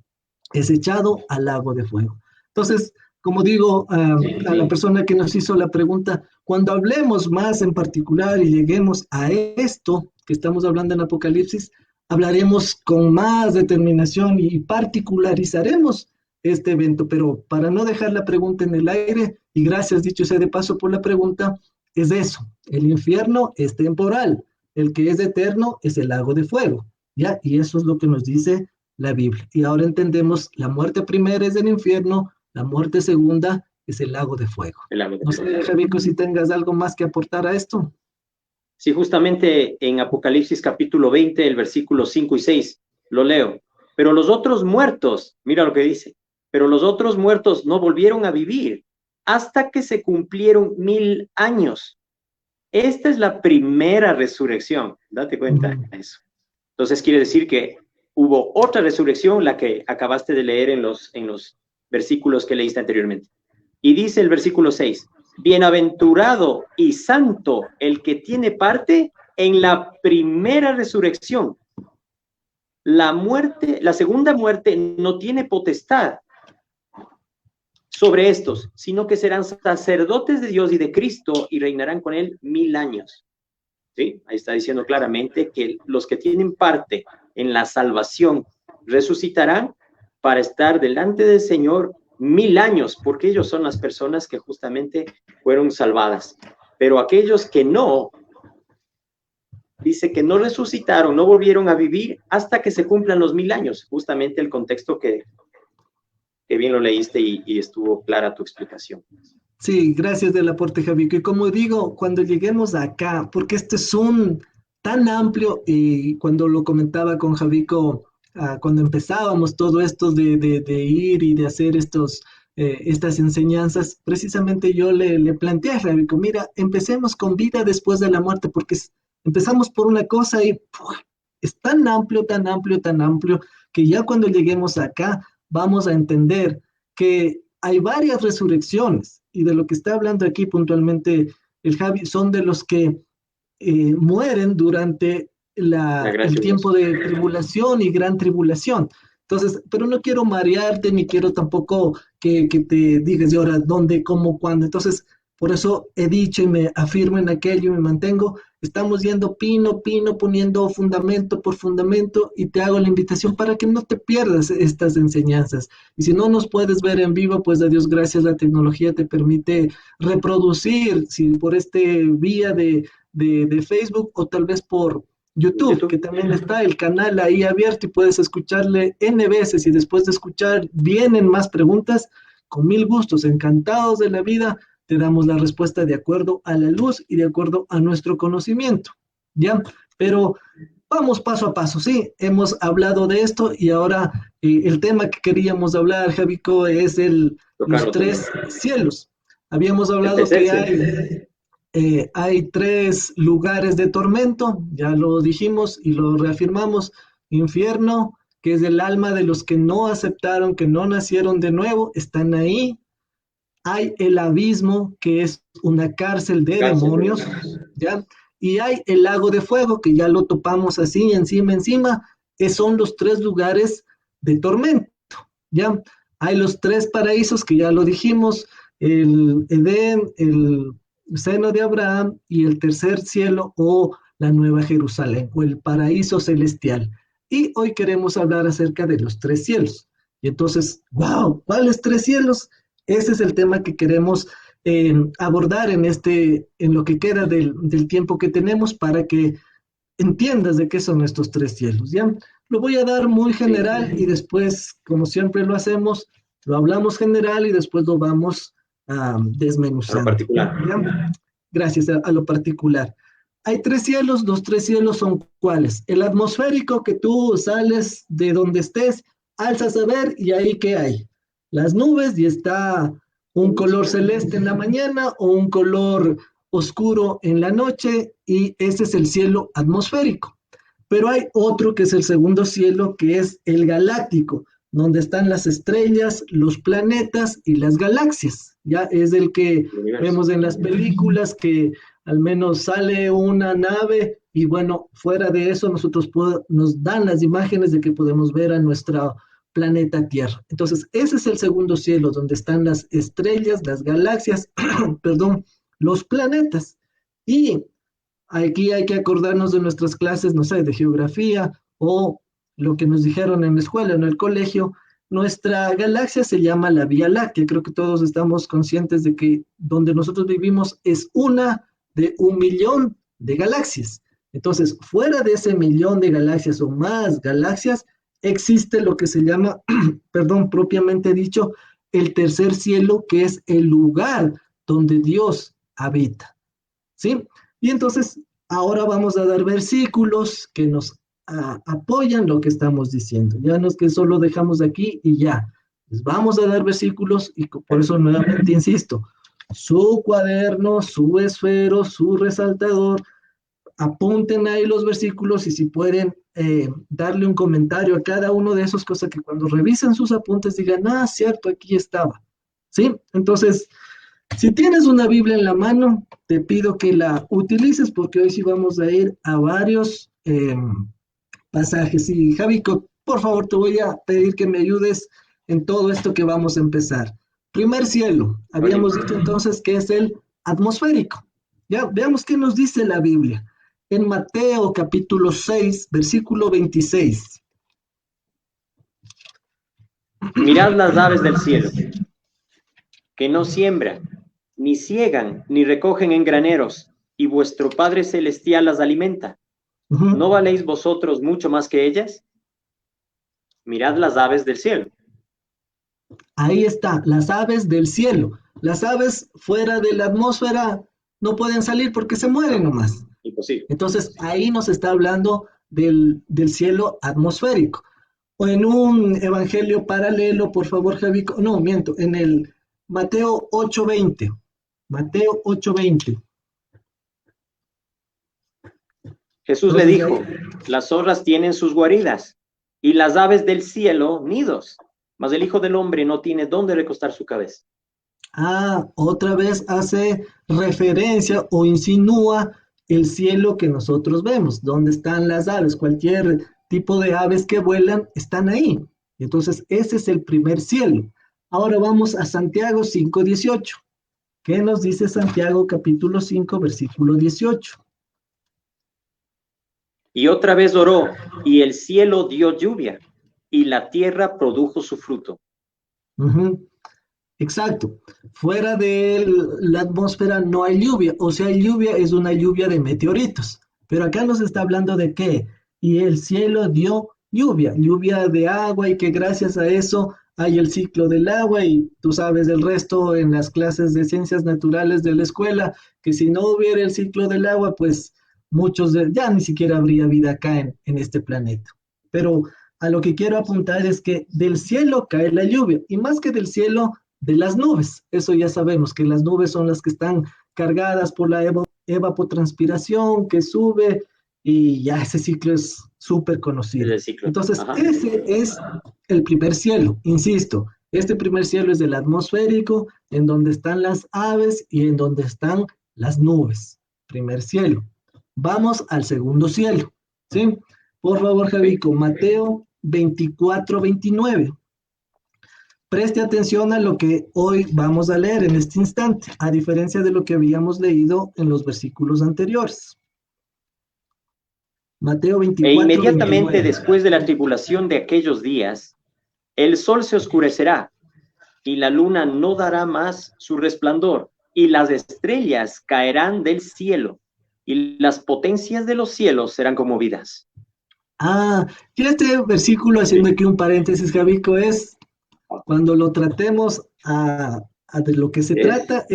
Speaker 1: es echado al lago de fuego. Entonces, como digo a la persona que nos hizo la pregunta, cuando hablemos más en particular y lleguemos a esto que estamos hablando en Apocalipsis, hablaremos con más determinación y particularizaremos este evento, pero para no dejar la pregunta en el aire, y gracias dicho sea de paso por la pregunta, es eso, el infierno es temporal, el que es eterno es el lago de fuego, ¿ya? Y eso es lo que nos dice la Biblia. Y ahora entendemos, la muerte primera es el infierno, la muerte segunda es el lago de fuego. No sé, Javico, si tengas algo más que aportar a esto.
Speaker 2: Sí, justamente en Apocalipsis capítulo 20, el versículo 5 y 6, lo leo. Pero los otros muertos, mira lo que dice, pero los otros muertos no volvieron a vivir hasta que se cumplieron 1000 años. Esta es la primera resurrección, date cuenta de eso. Entonces quiere decir que hubo otra resurrección, la que acabaste de leer en los versículos que leíste anteriormente. Y dice el versículo 6, bienaventurado y santo el que tiene parte en la primera resurrección. La muerte, la segunda muerte no tiene potestad sobre estos, sino que serán sacerdotes de Dios y de Cristo y reinarán con él 1000 años. ¿Sí? Ahí está diciendo claramente que los que tienen parte en la salvación resucitarán para estar delante del Señor 1000 años, porque ellos son las personas que justamente fueron salvadas. Pero aquellos que no, dice que no resucitaron, no volvieron a vivir hasta que se cumplan los 1000 años, justamente el contexto que bien lo leíste y estuvo clara tu explicación.
Speaker 1: Sí, gracias del aporte, Javico. Y como digo, cuando lleguemos acá, porque este es un tan amplio, y cuando lo comentaba con Javico, cuando empezábamos todo esto de ir y de hacer estas enseñanzas, precisamente yo le planteé a Javico, mira, empecemos con vida después de la muerte, porque empezamos por una cosa y ¡puf! Es tan amplio, tan amplio, tan amplio, que ya cuando lleguemos acá vamos a entender que hay varias resurrecciones, y de lo que está hablando aquí puntualmente el Javi, son de los que mueren durante el tiempo de tribulación y gran tribulación. Entonces, pero no quiero marearte, ni quiero tampoco que te digas de ahora dónde, cómo, cuándo. Entonces, por eso he dicho y me afirmo en aquello y me mantengo. Estamos yendo pino, poniendo fundamento por fundamento, y te hago la invitación para que no te pierdas estas enseñanzas. Y si no nos puedes ver en vivo, pues a Dios gracias, la tecnología te permite reproducir, si por este vía de Facebook, o tal vez por YouTube, que también está el canal ahí abierto y puedes escucharle N veces, y después de escuchar vienen más preguntas. Con mil gustos, encantados de la vida, te damos la respuesta de acuerdo a la luz y de acuerdo a nuestro conocimiento, ¿ya? Pero vamos paso a paso, ¿sí? Hemos hablado de esto y ahora el tema que queríamos hablar, Javico, es los tres cielos. Habíamos hablado que hay tres lugares de tormento, ya lo dijimos y lo reafirmamos: infierno, que es el alma de los que no aceptaron, que no nacieron de nuevo, están ahí. Hay el abismo, que es una cárcel de demonios, ¿ya? Y hay el lago de fuego, que ya lo topamos así, encima, son los tres lugares de tormento, ¿ya? Hay los tres paraísos, que ya lo dijimos: el Edén, el seno de Abraham, y el tercer cielo, o la Nueva Jerusalén, o el paraíso celestial. Y hoy queremos hablar acerca de los tres cielos. Y entonces, wow, ¿cuáles tres cielos? Ese es el tema que queremos abordar en lo que queda del tiempo que tenemos, para que entiendas de qué son estos tres cielos, ¿ya? Lo voy a dar muy general y después, como siempre lo hacemos, lo hablamos general y después lo vamos desmenuzando.
Speaker 2: A lo particular.
Speaker 1: ¿Ya? Gracias, a lo particular. Hay tres cielos. Los tres cielos son ¿cuáles? El atmosférico, que tú sales de donde estés, alzas a ver y ahí ¿qué hay? Las nubes, y está un color celeste en la mañana o un color oscuro en la noche, y ese es el cielo atmosférico. Pero hay otro, que es el segundo cielo, que es el galáctico, donde están las estrellas, los planetas y las galaxias. Ya es el que vemos en las películas, que al menos sale una nave y bueno, fuera de eso nosotros nos dan las imágenes de que podemos ver a nuestra planeta Tierra. Entonces, ese es el segundo cielo, donde están las estrellas, las galaxias, perdón, los planetas. Y aquí hay que acordarnos de nuestras clases, no sé, de geografía, o lo que nos dijeron en la escuela, en el colegio. Nuestra galaxia se llama la Vía Láctea. Creo que todos estamos conscientes de que donde nosotros vivimos es una de 1.000.000 de galaxias. Entonces, fuera de ese 1.000.000 de galaxias o más galaxias, existe lo que se llama, perdón, propiamente dicho, el tercer cielo, que es el lugar donde Dios habita, ¿sí? Y entonces ahora vamos a dar versículos que nos apoyan lo que estamos diciendo. Ya no es que solo dejamos aquí y ya. Les vamos a dar versículos y por eso nuevamente insisto, su cuaderno, su esfero, su resaltador, apunten ahí los versículos y si pueden darle un comentario a cada uno de esos, cosas que cuando revisen sus apuntes digan, ah, cierto, aquí estaba. ¿Sí? Entonces, si tienes una Biblia en la mano, te pido que la utilices porque hoy sí vamos a ir a varios pasajes. Y Javico, por favor, te voy a pedir que me ayudes en todo esto que vamos a empezar. Primer cielo, habíamos dicho entonces que es el atmosférico. Ya, veamos qué nos dice la Biblia. En Mateo capítulo 6, versículo 26.
Speaker 2: Mirad las aves del cielo, que no siembran, ni ciegan, ni recogen en graneros, y vuestro Padre Celestial las alimenta. ¿No valéis vosotros mucho más que ellas? Mirad las aves del cielo.
Speaker 1: Ahí está, las aves del cielo. Las aves fuera de la atmósfera no pueden salir porque se mueren nomás.
Speaker 2: Imposible.
Speaker 1: Entonces, ahí nos está hablando del cielo atmosférico. O en un evangelio paralelo, por favor, Javi, no, miento, en el Mateo 8:20. Mateo 8:20.
Speaker 2: Jesús le dijo, las zorras tienen sus guaridas y las aves del cielo nidos, mas el Hijo del Hombre no tiene dónde recostar su cabeza.
Speaker 1: Ah, otra vez hace referencia o insinúa el cielo que nosotros vemos, donde están las aves, cualquier tipo de aves que vuelan están ahí. Entonces, ese es el primer cielo. Ahora vamos a Santiago 5:18. ¿Qué nos dice Santiago capítulo 5, versículo 18?
Speaker 2: Y otra vez oró, y el cielo dio lluvia, y la tierra produjo su fruto.
Speaker 1: Exacto. Fuera de la atmósfera no hay lluvia, o sea, lluvia es una lluvia de meteoritos. Pero acá nos está hablando de qué. Y el cielo dio lluvia, lluvia de agua, y que gracias a eso hay el ciclo del agua, y tú sabes el resto en las clases de ciencias naturales de la escuela, que si no hubiera el ciclo del agua, pues ya ni siquiera habría vida acá en este planeta. Pero a lo que quiero apuntar es que del cielo cae la lluvia, y más que del cielo, de las nubes. Eso ya sabemos, que las nubes son las que están cargadas por la evapotranspiración que sube, y ya ese ciclo es súper conocido. Entonces, ese es el primer cielo, insisto. Este primer cielo es del atmosférico, en donde están las aves y en donde están las nubes. Primer cielo. Vamos al segundo cielo, ¿sí? Por favor, Javico, Mateo 24:29. Preste atención a lo que hoy vamos a leer en este instante, a diferencia de lo que habíamos leído en los versículos anteriores. Mateo 24.
Speaker 2: E inmediatamente después de la tribulación de aquellos días, el sol se oscurecerá, y la luna no dará más su resplandor, y las estrellas caerán del cielo, y las potencias de los cielos serán conmovidas.
Speaker 1: Ah, y este versículo, haciendo aquí un paréntesis, Javico, es cuando lo tratemos de lo que se trata,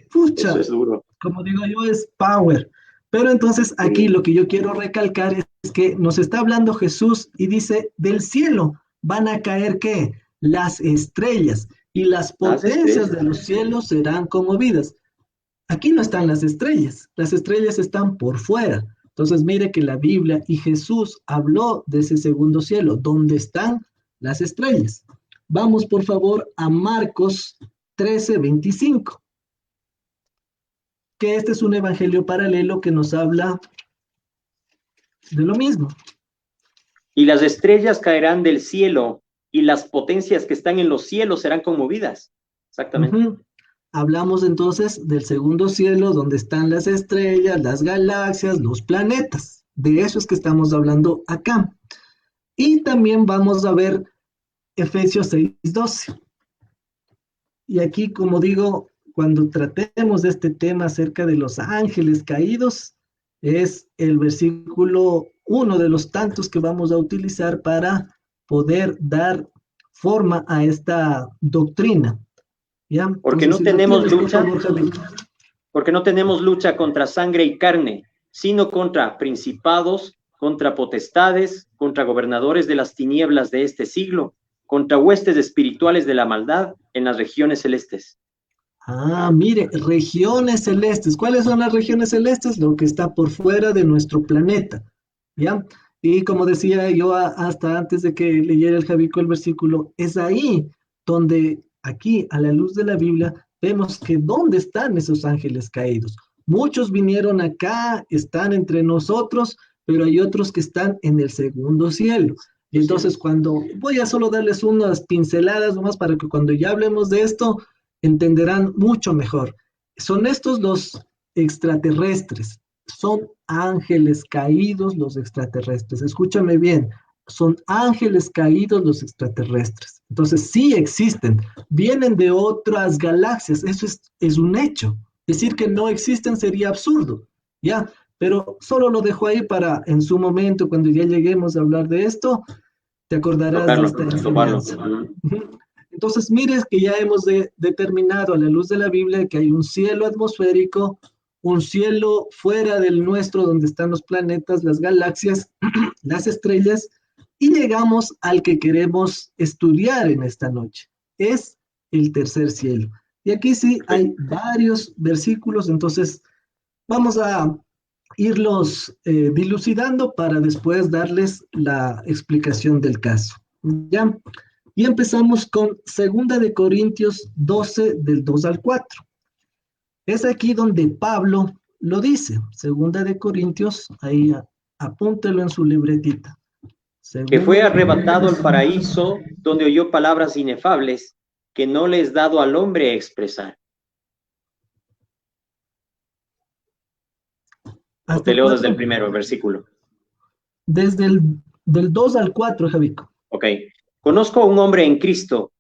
Speaker 1: pucha,
Speaker 2: eso es duro.
Speaker 1: Como digo yo, es power. Pero entonces aquí lo que yo quiero recalcar es que nos está hablando Jesús y dice, del cielo van a caer ¿qué? Las estrellas, y las potencias de los cielos serán conmovidas. Aquí no están las estrellas están por fuera. Entonces mire que la Biblia y Jesús habló de ese segundo cielo, donde están las estrellas. Vamos por favor a Marcos 13:25. Que este es un evangelio paralelo que nos habla de lo mismo.
Speaker 2: Y las estrellas caerán del cielo, y las potencias que están en los cielos serán conmovidas. Exactamente.
Speaker 1: Hablamos entonces del segundo cielo, donde están las estrellas, las galaxias, los planetas. De eso es que estamos hablando acá. Y también vamos a ver Efesios 6:12. Y aquí, como digo, cuando tratemos de este tema acerca de los ángeles caídos, es el versículo, uno de los tantos que vamos a utilizar para poder dar forma a esta doctrina. ¿Ya?
Speaker 2: Porque no tenemos lucha contra sangre y carne, sino contra principados, contra potestades, contra gobernadores de las tinieblas de este siglo, contra huestes espirituales de la maldad en las regiones celestes.
Speaker 1: Ah, mire, regiones celestes. ¿Cuáles son las regiones celestes? Lo que está por fuera de nuestro planeta, ¿ya? Y como decía yo hasta antes de que leyera el Javico el versículo, es ahí donde aquí, a la luz de la Biblia, vemos que dónde están esos ángeles caídos. Muchos vinieron acá, están entre nosotros, pero hay otros que están en el segundo cielo. Y entonces cuando voy a solo darles unas pinceladas nomás para que cuando ya hablemos de esto, entenderán mucho mejor. Son estos los extraterrestres, son ángeles caídos los extraterrestres. Escúchame bien, son ángeles caídos los extraterrestres. Entonces sí existen, vienen de otras galaxias, eso es un hecho. Decir que no existen sería absurdo, ¿ya? Pero solo lo dejo ahí para en su momento, cuando ya lleguemos a hablar de esto, te acordarás de esta enseñanza. Entonces, mires que ya hemos determinado a la luz de la Biblia que hay un cielo atmosférico, un cielo fuera del nuestro, donde están los planetas, las galaxias, las estrellas, y llegamos al que queremos estudiar en esta noche. Es el tercer cielo. Y aquí sí hay varios versículos, entonces vamos a irlos dilucidando para después darles la explicación del caso. ¿Ya? Y empezamos con 2 de Corintios 12, del 2 al 4. Es aquí donde Pablo lo dice. 2 de Corintios, ahí apúntelo en su libretita.
Speaker 2: Que fue arrebatado al paraíso, donde oyó palabras inefables que no le es dado al hombre expresar. O te leo desde el primero versículo.
Speaker 1: Desde del 2 al 4, Javico.
Speaker 2: Ok. Conozco a un hombre en Cristo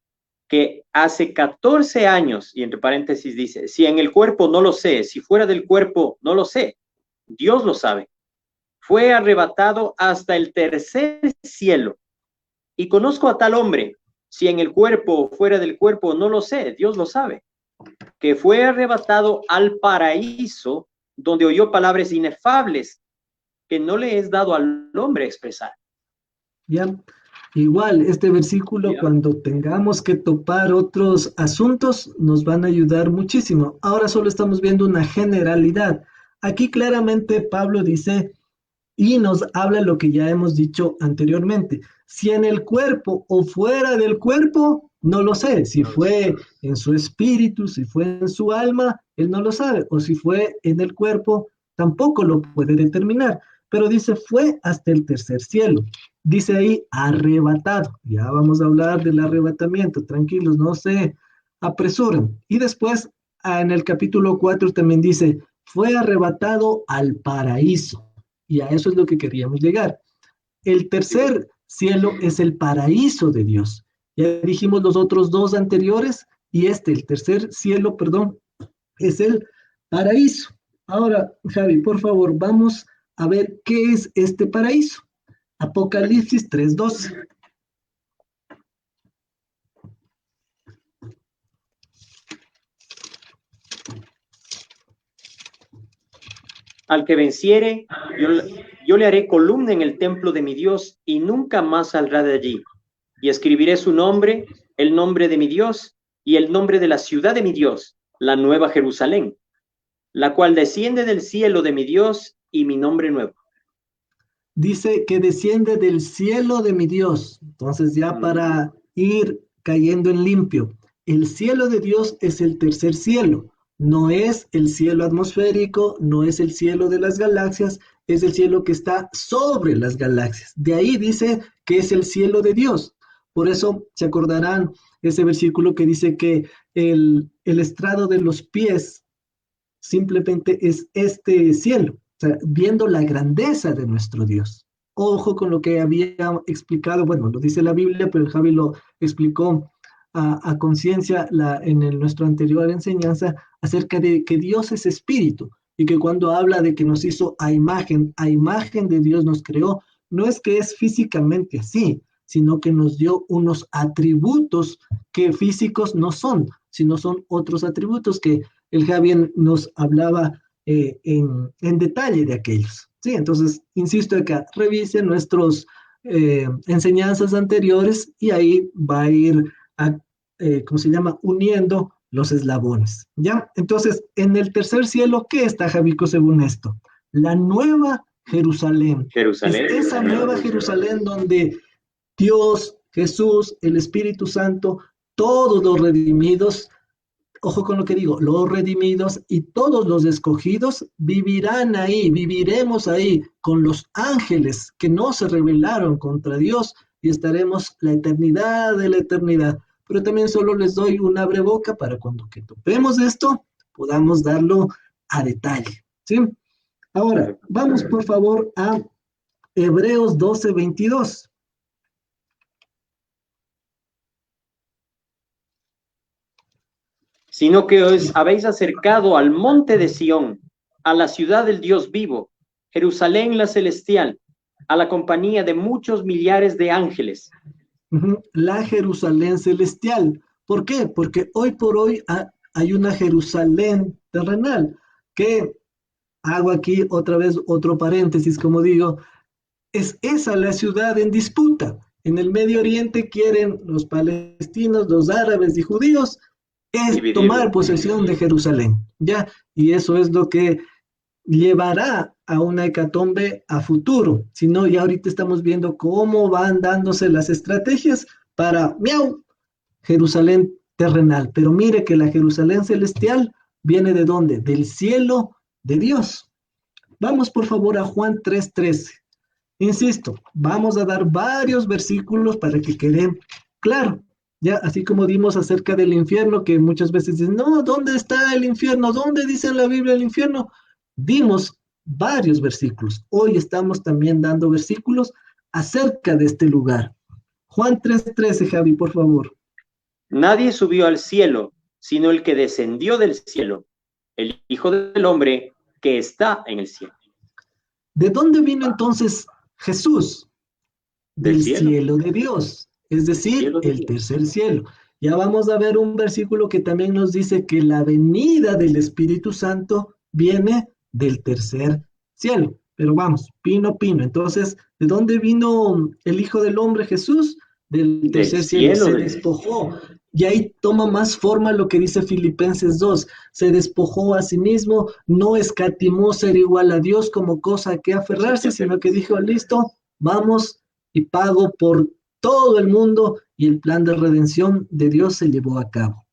Speaker 2: que hace 14 años, y entre paréntesis dice, si en el cuerpo no lo sé, si fuera del cuerpo no lo sé, Dios lo sabe. Fue arrebatado hasta el tercer cielo. Y conozco a tal hombre, si en el cuerpo o fuera del cuerpo no lo sé, Dios lo sabe, que fue arrebatado al paraíso, donde oyó palabras inefables que no le es dado al hombre expresar.
Speaker 1: Ya. Igual, este versículo, cuando tengamos que topar otros asuntos, nos van a ayudar muchísimo. Ahora solo estamos viendo una generalidad. Aquí claramente Pablo dice, y nos habla lo que ya hemos dicho anteriormente. Si en el cuerpo o fuera del cuerpo, no lo sé. Si fue en su espíritu, si fue en su alma, él no lo sabe. O si fue en el cuerpo, tampoco lo puede determinar. Pero dice, fue hasta el tercer cielo. Dice ahí, arrebatado. Ya vamos a hablar del arrebatamiento. Tranquilos, no se apresuren. Y después, en el capítulo 4 también dice, fue arrebatado al paraíso. Y a eso es lo que queríamos llegar. El tercer cielo es el paraíso de Dios. Ya dijimos los otros dos anteriores, y el tercer cielo, perdón, es el paraíso. Ahora, Javi, por favor, vamos a ver qué es este paraíso. Apocalipsis 3:12.
Speaker 2: Al que venciere, yo le haré columna en el templo de mi Dios y nunca más saldrá de allí. Y escribiré su nombre, el nombre de mi Dios y el nombre de la ciudad de mi Dios, la nueva Jerusalén, la cual desciende del cielo de mi Dios y mi nombre nuevo.
Speaker 1: Dice que desciende del cielo de mi Dios. Entonces ya para ir cayendo en limpio, el cielo de Dios es el tercer cielo. No es el cielo atmosférico, no es el cielo de las galaxias, es el cielo que está sobre las galaxias. De ahí dice que es el cielo de Dios. Por eso se acordarán ese versículo que dice que el estrado de los pies simplemente es este cielo. O sea, viendo la grandeza de nuestro Dios. Ojo con lo que había explicado, bueno, lo dice la Biblia, pero el Javi lo explicó a conciencia en nuestra anterior enseñanza acerca de que Dios es espíritu y que cuando habla de que nos hizo a imagen de Dios nos creó, no es que es físicamente así, sino que nos dio unos atributos que físicos no son, sino son otros atributos que el Javi nos hablaba en detalle de aquellos. ¿Sí? Entonces, insisto acá, revise nuestros enseñanzas anteriores y ahí va a ir, ¿cómo se llama? Uniendo los eslabones. ¿Ya? Entonces, en el tercer cielo, ¿qué está, Javico, según esto? La nueva Jerusalén. Es
Speaker 2: Jerusalén.
Speaker 1: esa nueva Jerusalén donde Dios, Jesús, el Espíritu Santo, todos los redimidos, ojo con lo que digo, los redimidos y todos los escogidos vivirán ahí, viviremos ahí con los ángeles que no se rebelaron contra Dios y estaremos la eternidad de la eternidad. Pero también solo les doy una boca para cuando que topemos esto, podamos darlo a detalle. ¿Sí? Ahora, vamos por favor a Hebreos 12:22.
Speaker 2: Sino que os habéis acercado al monte de Sión, a la ciudad del Dios vivo, Jerusalén la celestial, a la compañía de muchos millares de ángeles.
Speaker 1: La Jerusalén celestial. ¿Por qué? Porque hoy por hoy hay una Jerusalén terrenal, que hago aquí otra vez otro paréntesis, como digo, es esa la ciudad en disputa. En el Medio Oriente quieren los palestinos, los árabes y judíos es tomar
Speaker 2: Dividirlo.
Speaker 1: posesión de Jerusalén, ¿ya? Y eso es lo que llevará a una hecatombe a futuro. Si no, ya ahorita estamos viendo cómo van dándose las estrategias para, miau, Jerusalén terrenal. Pero mire que la Jerusalén celestial viene de dónde? Del cielo de Dios. Vamos por favor a Juan 3:13. Insisto, vamos a dar varios versículos para que quede claro. Ya, así como dimos acerca del infierno, que muchas veces dicen, no, ¿dónde está el infierno? ¿Dónde dice en la Biblia el infierno? Dimos varios versículos. Hoy estamos también dando versículos acerca de este lugar. Juan 3:13, Javi, por favor.
Speaker 2: Nadie subió al cielo, sino el que descendió del cielo, el Hijo del Hombre que está en el cielo.
Speaker 1: ¿De dónde vino entonces Jesús?
Speaker 2: Del
Speaker 1: Del
Speaker 2: cielo.
Speaker 1: cielo de Dios, es decir,
Speaker 2: Cielo de
Speaker 1: el
Speaker 2: Dios.
Speaker 1: tercer cielo. Ya vamos a ver un versículo que también nos dice que la venida del Espíritu Santo viene del tercer cielo. Pero vamos, pino, pino. Entonces, ¿de dónde vino el Hijo del Hombre Jesús? Del
Speaker 2: Del
Speaker 1: tercer cielo.
Speaker 2: cielo
Speaker 1: Se
Speaker 2: de Dios.
Speaker 1: despojó. Y ahí toma más forma lo que dice Filipenses 2. Se despojó a sí mismo, no escatimó ser igual a Dios como cosa a que aferrarse, sino que dijo, listo, vamos y pago por todo el mundo y el plan de redención de Dios se llevó a cabo.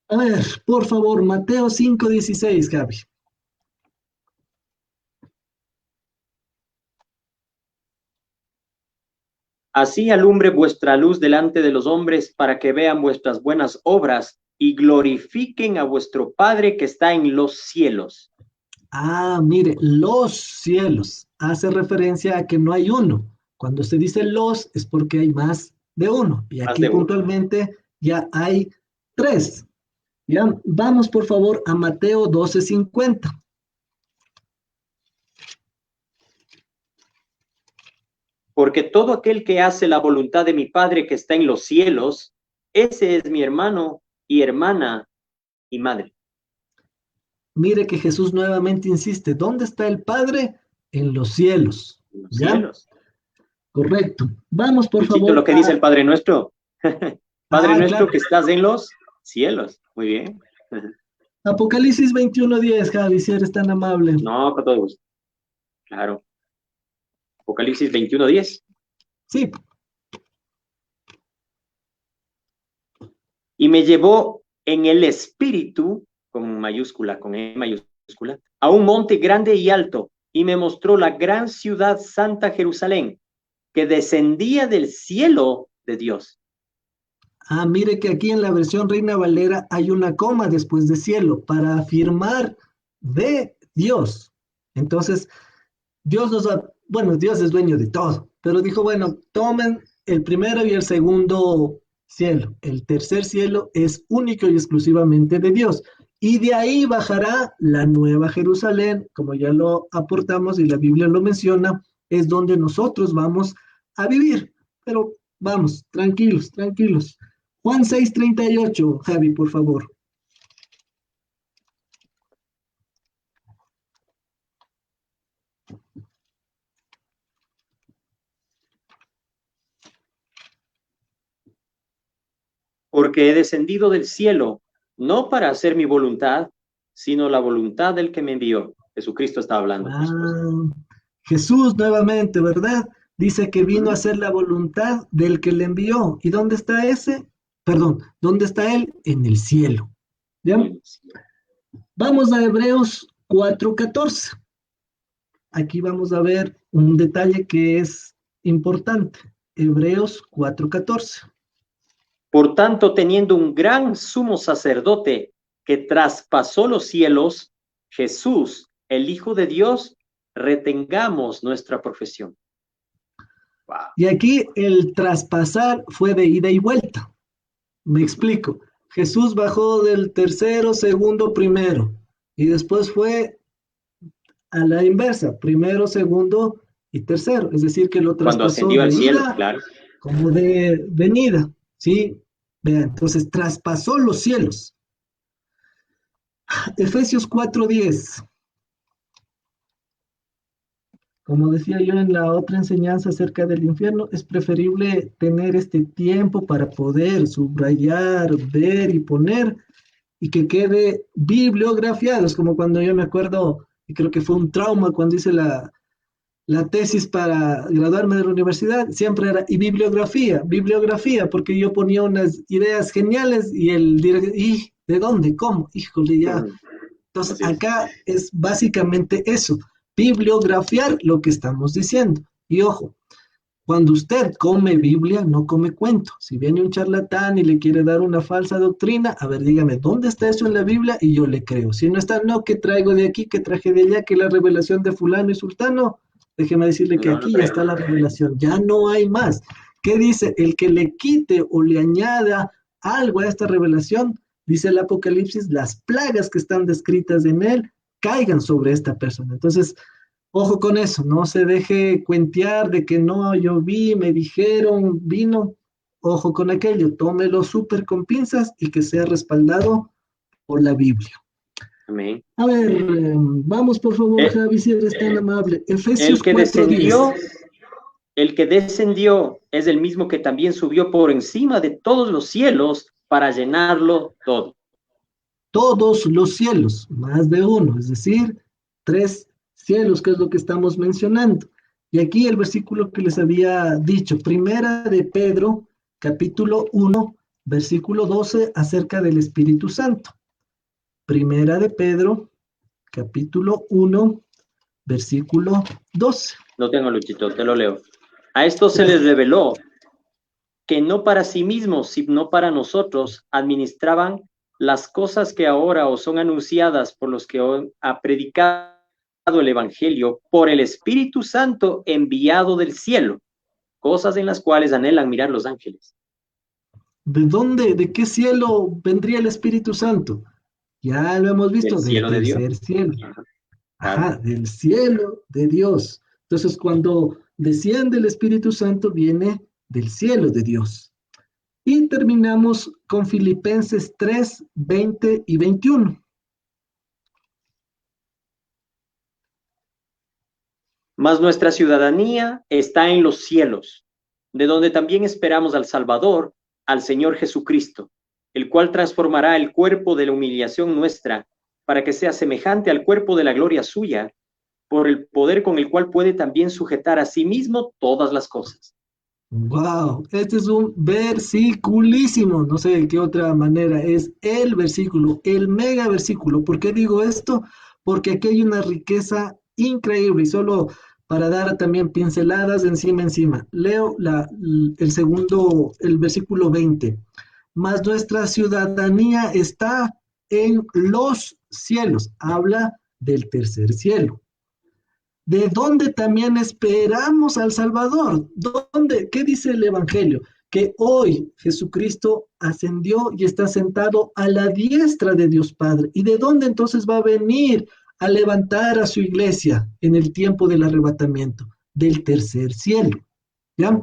Speaker 1: A ver, por favor, Mateo 5:16, Javi.
Speaker 2: Así alumbre vuestra luz delante de los hombres para que vean vuestras buenas obras y glorifiquen a vuestro Padre que está en los cielos.
Speaker 1: Ah, mire, los cielos hace referencia a que no hay uno. Cuando se dice los es porque hay más de uno. Y
Speaker 2: Más
Speaker 1: aquí
Speaker 2: de uno.
Speaker 1: puntualmente ya hay tres. Ya, vamos por favor a Mateo 12:50.
Speaker 2: Porque todo aquel que hace la voluntad de mi Padre que está en los cielos, ese es mi hermano y hermana y madre.
Speaker 1: Mire que Jesús nuevamente insiste, ¿dónde está el Padre? En los cielos.
Speaker 2: En los
Speaker 1: ¿Ya?
Speaker 2: cielos.
Speaker 1: Correcto. Vamos por
Speaker 2: Luchito, lo
Speaker 1: favor
Speaker 2: que dice el Padre Nuestro. Padre nuestro
Speaker 1: claro.
Speaker 2: que estás en los cielos. Muy bien.
Speaker 1: Apocalipsis 21:10, Javi, si eres tan amable.
Speaker 2: No, con todo gusto. Claro. Apocalipsis 21:10.
Speaker 1: Sí,
Speaker 2: Y me llevó en el espíritu, con mayúscula, con E mayúscula, a un monte grande y alto, y me mostró la gran ciudad santa Jerusalén, que descendía del cielo de Dios.
Speaker 1: mire que aquí en la versión Reina Valera hay una coma después de cielo para afirmar de Dios. Entonces, Dios es dueño de todo, pero dijo, bueno, tomen el primero y el segundo cielo. El tercer cielo es único y exclusivamente de Dios. Y de ahí bajará la nueva Jerusalén, como ya lo aportamos y la Biblia lo menciona, es donde nosotros vamos a vivir. Pero vamos, tranquilos, tranquilos. Juan 6:38, Javi, por favor.
Speaker 2: porque he descendido del cielo, no para hacer mi voluntad, sino la voluntad del que me envió. Jesucristo está hablando, por supuesto.
Speaker 1: Ah, Jesús nuevamente, ¿verdad? Dice que vino a
Speaker 2: Ujú.
Speaker 1: hacer la voluntad del que le envió. ¿Y dónde está ese? Perdón, ¿dónde está él? En el cielo. ¿Ya? Vamos a Hebreos 4:14. Aquí vamos a ver un detalle que es importante. Hebreos 4:14.
Speaker 2: Por tanto, teniendo un gran sumo sacerdote que traspasó los cielos, Jesús, el Hijo de Dios, retengamos nuestra profesión. Wow.
Speaker 1: Y aquí el traspasar fue de ida y vuelta. Me explico. Jesús bajó del tercero, segundo, primero. Y después fue a la inversa, primero, segundo y tercero. Es decir, que lo
Speaker 2: Cuando
Speaker 1: traspasó
Speaker 2: ascendió
Speaker 1: de
Speaker 2: al cielo,
Speaker 1: ida
Speaker 2: claro.
Speaker 1: como de venida. ¿Sí? Vean, entonces traspasó los cielos. Efesios 4:10. Como decía yo en la otra enseñanza acerca del infierno, es preferible tener este tiempo para poder subrayar, ver y poner y que quede bibliografiado. Es como cuando yo me acuerdo, y creo que fue un trauma cuando hice la tesis para graduarme de la universidad, siempre era, y bibliografía, porque yo ponía unas ideas geniales y el director, ¿y de dónde? ¿Cómo? Híjole, ya. Entonces,
Speaker 2: Así es.
Speaker 1: acá es básicamente eso, bibliografiar lo que estamos diciendo. Y ojo, cuando usted come Biblia, no come cuento. Si viene un charlatán y le quiere dar una falsa doctrina, a ver, dígame, ¿dónde está eso en la Biblia? Y yo le creo. Si no está, no, que traigo de aquí, que traje de allá, que la revelación de fulano y sultano, déjeme decirle que
Speaker 2: No, no
Speaker 1: aquí ya
Speaker 2: creo.
Speaker 1: está la revelación, ya no hay más. ¿Qué dice? El que le quite o le añada algo a esta revelación, dice el Apocalipsis, las plagas que están descritas en él caigan sobre esta persona. Entonces, ojo con eso, no se deje cuentear de que no, yo vi, me dijeron, vino. Ojo con aquello, tómelo súper con pinzas y que sea respaldado por la Biblia.
Speaker 2: Amén.
Speaker 1: A ver, vamos por favor,
Speaker 2: Eh,
Speaker 1: Javi, si eres tan amable.
Speaker 2: El
Speaker 1: Efesios
Speaker 2: que
Speaker 1: 4:10.
Speaker 2: descendió, el que descendió es el mismo que también subió por encima de todos los cielos para llenarlo todo.
Speaker 1: Todos los cielos, más de uno, es decir, tres cielos, que es lo que estamos mencionando. Y aquí el versículo que les había dicho, primera de Pedro, capítulo 1, versículo 12, acerca del Espíritu Santo. Primera de Pedro, capítulo 1, versículo 12.
Speaker 2: Lo tengo, Luchito, te lo leo. A esto se les reveló que no para sí mismos, sino para nosotros administraban las cosas que ahora os son anunciadas por los que ha predicado el Evangelio por el Espíritu Santo enviado del cielo, cosas en las cuales anhelan mirar los ángeles.
Speaker 1: ¿De dónde, de qué cielo vendría el Espíritu Santo? Ya lo hemos
Speaker 2: Del
Speaker 1: visto, del
Speaker 2: cielo de Dios.
Speaker 1: tercer cielo.
Speaker 2: Ajá, claro.
Speaker 1: Ajá, del cielo de Dios. Entonces, cuando desciende el Espíritu Santo, viene del cielo de Dios. Y terminamos con Filipenses 3:20 y 21.
Speaker 2: Mas nuestra ciudadanía está en los cielos, de donde también esperamos al Salvador, al Señor Jesucristo, el cual transformará el cuerpo de la humillación nuestra para que sea semejante al cuerpo de la gloria suya, por el poder con el cual puede también sujetar a sí mismo todas las cosas.
Speaker 1: Wow, este es un versiculísimo, no sé de qué otra manera, es el versículo, el mega versículo. ¿Por qué digo esto? Porque aquí hay una riqueza increíble y solo para dar también pinceladas encima. Leo el segundo, el versículo 20. Mas nuestra ciudadanía está en los cielos, habla del tercer cielo, de donde también esperamos al Salvador. ¿Dónde? ¿Qué dice el Evangelio? Que hoy Jesucristo ascendió y está sentado a la diestra de Dios Padre. ¿Y de dónde entonces va a venir a levantar a su iglesia en el tiempo del arrebatamiento? Del tercer cielo. ¿Ya?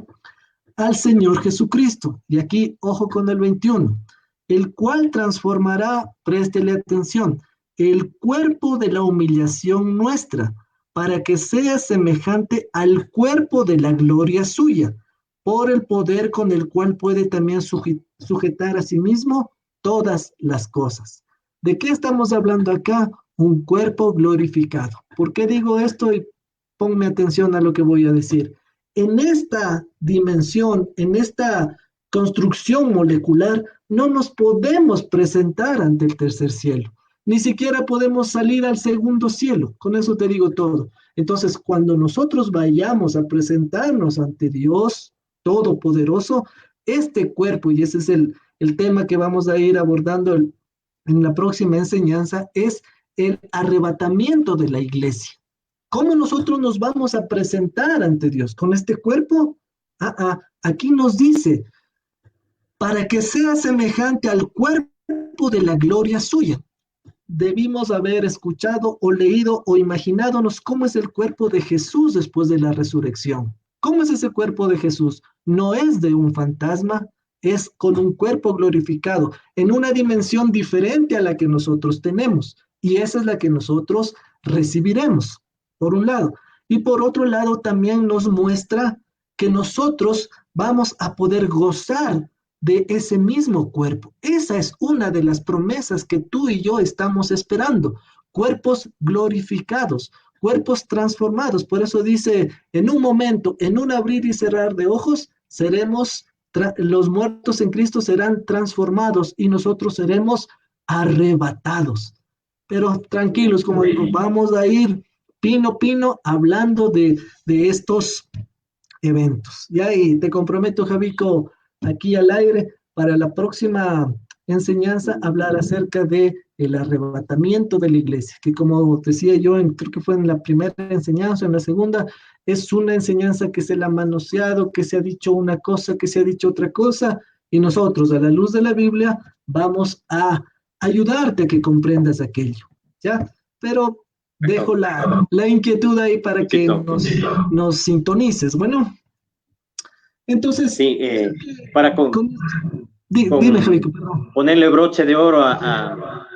Speaker 1: Al Señor Jesucristo. Y aquí, ojo con el 21, el cual transformará, préstele atención, el cuerpo de la humillación nuestra, para que sea semejante al cuerpo de la gloria suya, por el poder con el cual puede también sujetar a sí mismo todas las cosas. ¿De qué estamos hablando acá? Un cuerpo glorificado. ¿Por qué digo esto? Y ponme atención a lo que voy a decir. En esta dimensión, en esta construcción molecular, no nos podemos presentar ante el tercer cielo. Ni siquiera podemos salir al segundo cielo. Con eso te digo todo. Entonces, cuando nosotros vayamos a presentarnos ante Dios Todopoderoso, este cuerpo, y ese es el tema que vamos a ir abordando en la próxima enseñanza, es el arrebatamiento de la iglesia. ¿Cómo nosotros nos vamos a presentar ante Dios? ¿Con este cuerpo? Aquí nos dice, para que sea semejante al cuerpo de la gloria suya. Debimos haber escuchado o leído o imaginándonos cómo es el cuerpo de Jesús después de la resurrección. ¿Cómo es ese cuerpo de Jesús? No es de un fantasma, es con un cuerpo glorificado, en una dimensión diferente a la que nosotros tenemos. Y esa es la que nosotros recibiremos, por un lado. Y por otro lado, también nos muestra que nosotros vamos a poder gozar de ese mismo cuerpo. Esa es una de las promesas que tú y yo estamos esperando. Cuerpos glorificados, cuerpos transformados. Por eso dice, en un momento, en un abrir y cerrar de ojos, los muertos en Cristo serán transformados y nosotros seremos arrebatados. Pero tranquilos, como digo, vamos a ir pino hablando de estos eventos. Ya, y te comprometo, Javico, aquí al aire, para la próxima enseñanza, hablar acerca de el arrebatamiento de la iglesia, que como decía yo, creo que fue en la primera enseñanza, en la segunda, es una enseñanza que se la ha manoseado, que se ha dicho una cosa, que se ha dicho otra cosa, y nosotros, a la luz de la Biblia, vamos a ayudarte a que comprendas aquello, ¿ya? Pero dejo la inquietud ahí para que nos sintonices. Bueno, entonces,
Speaker 2: sí, para
Speaker 1: dime, Javico, perdón.
Speaker 2: Ponerle broche de oro a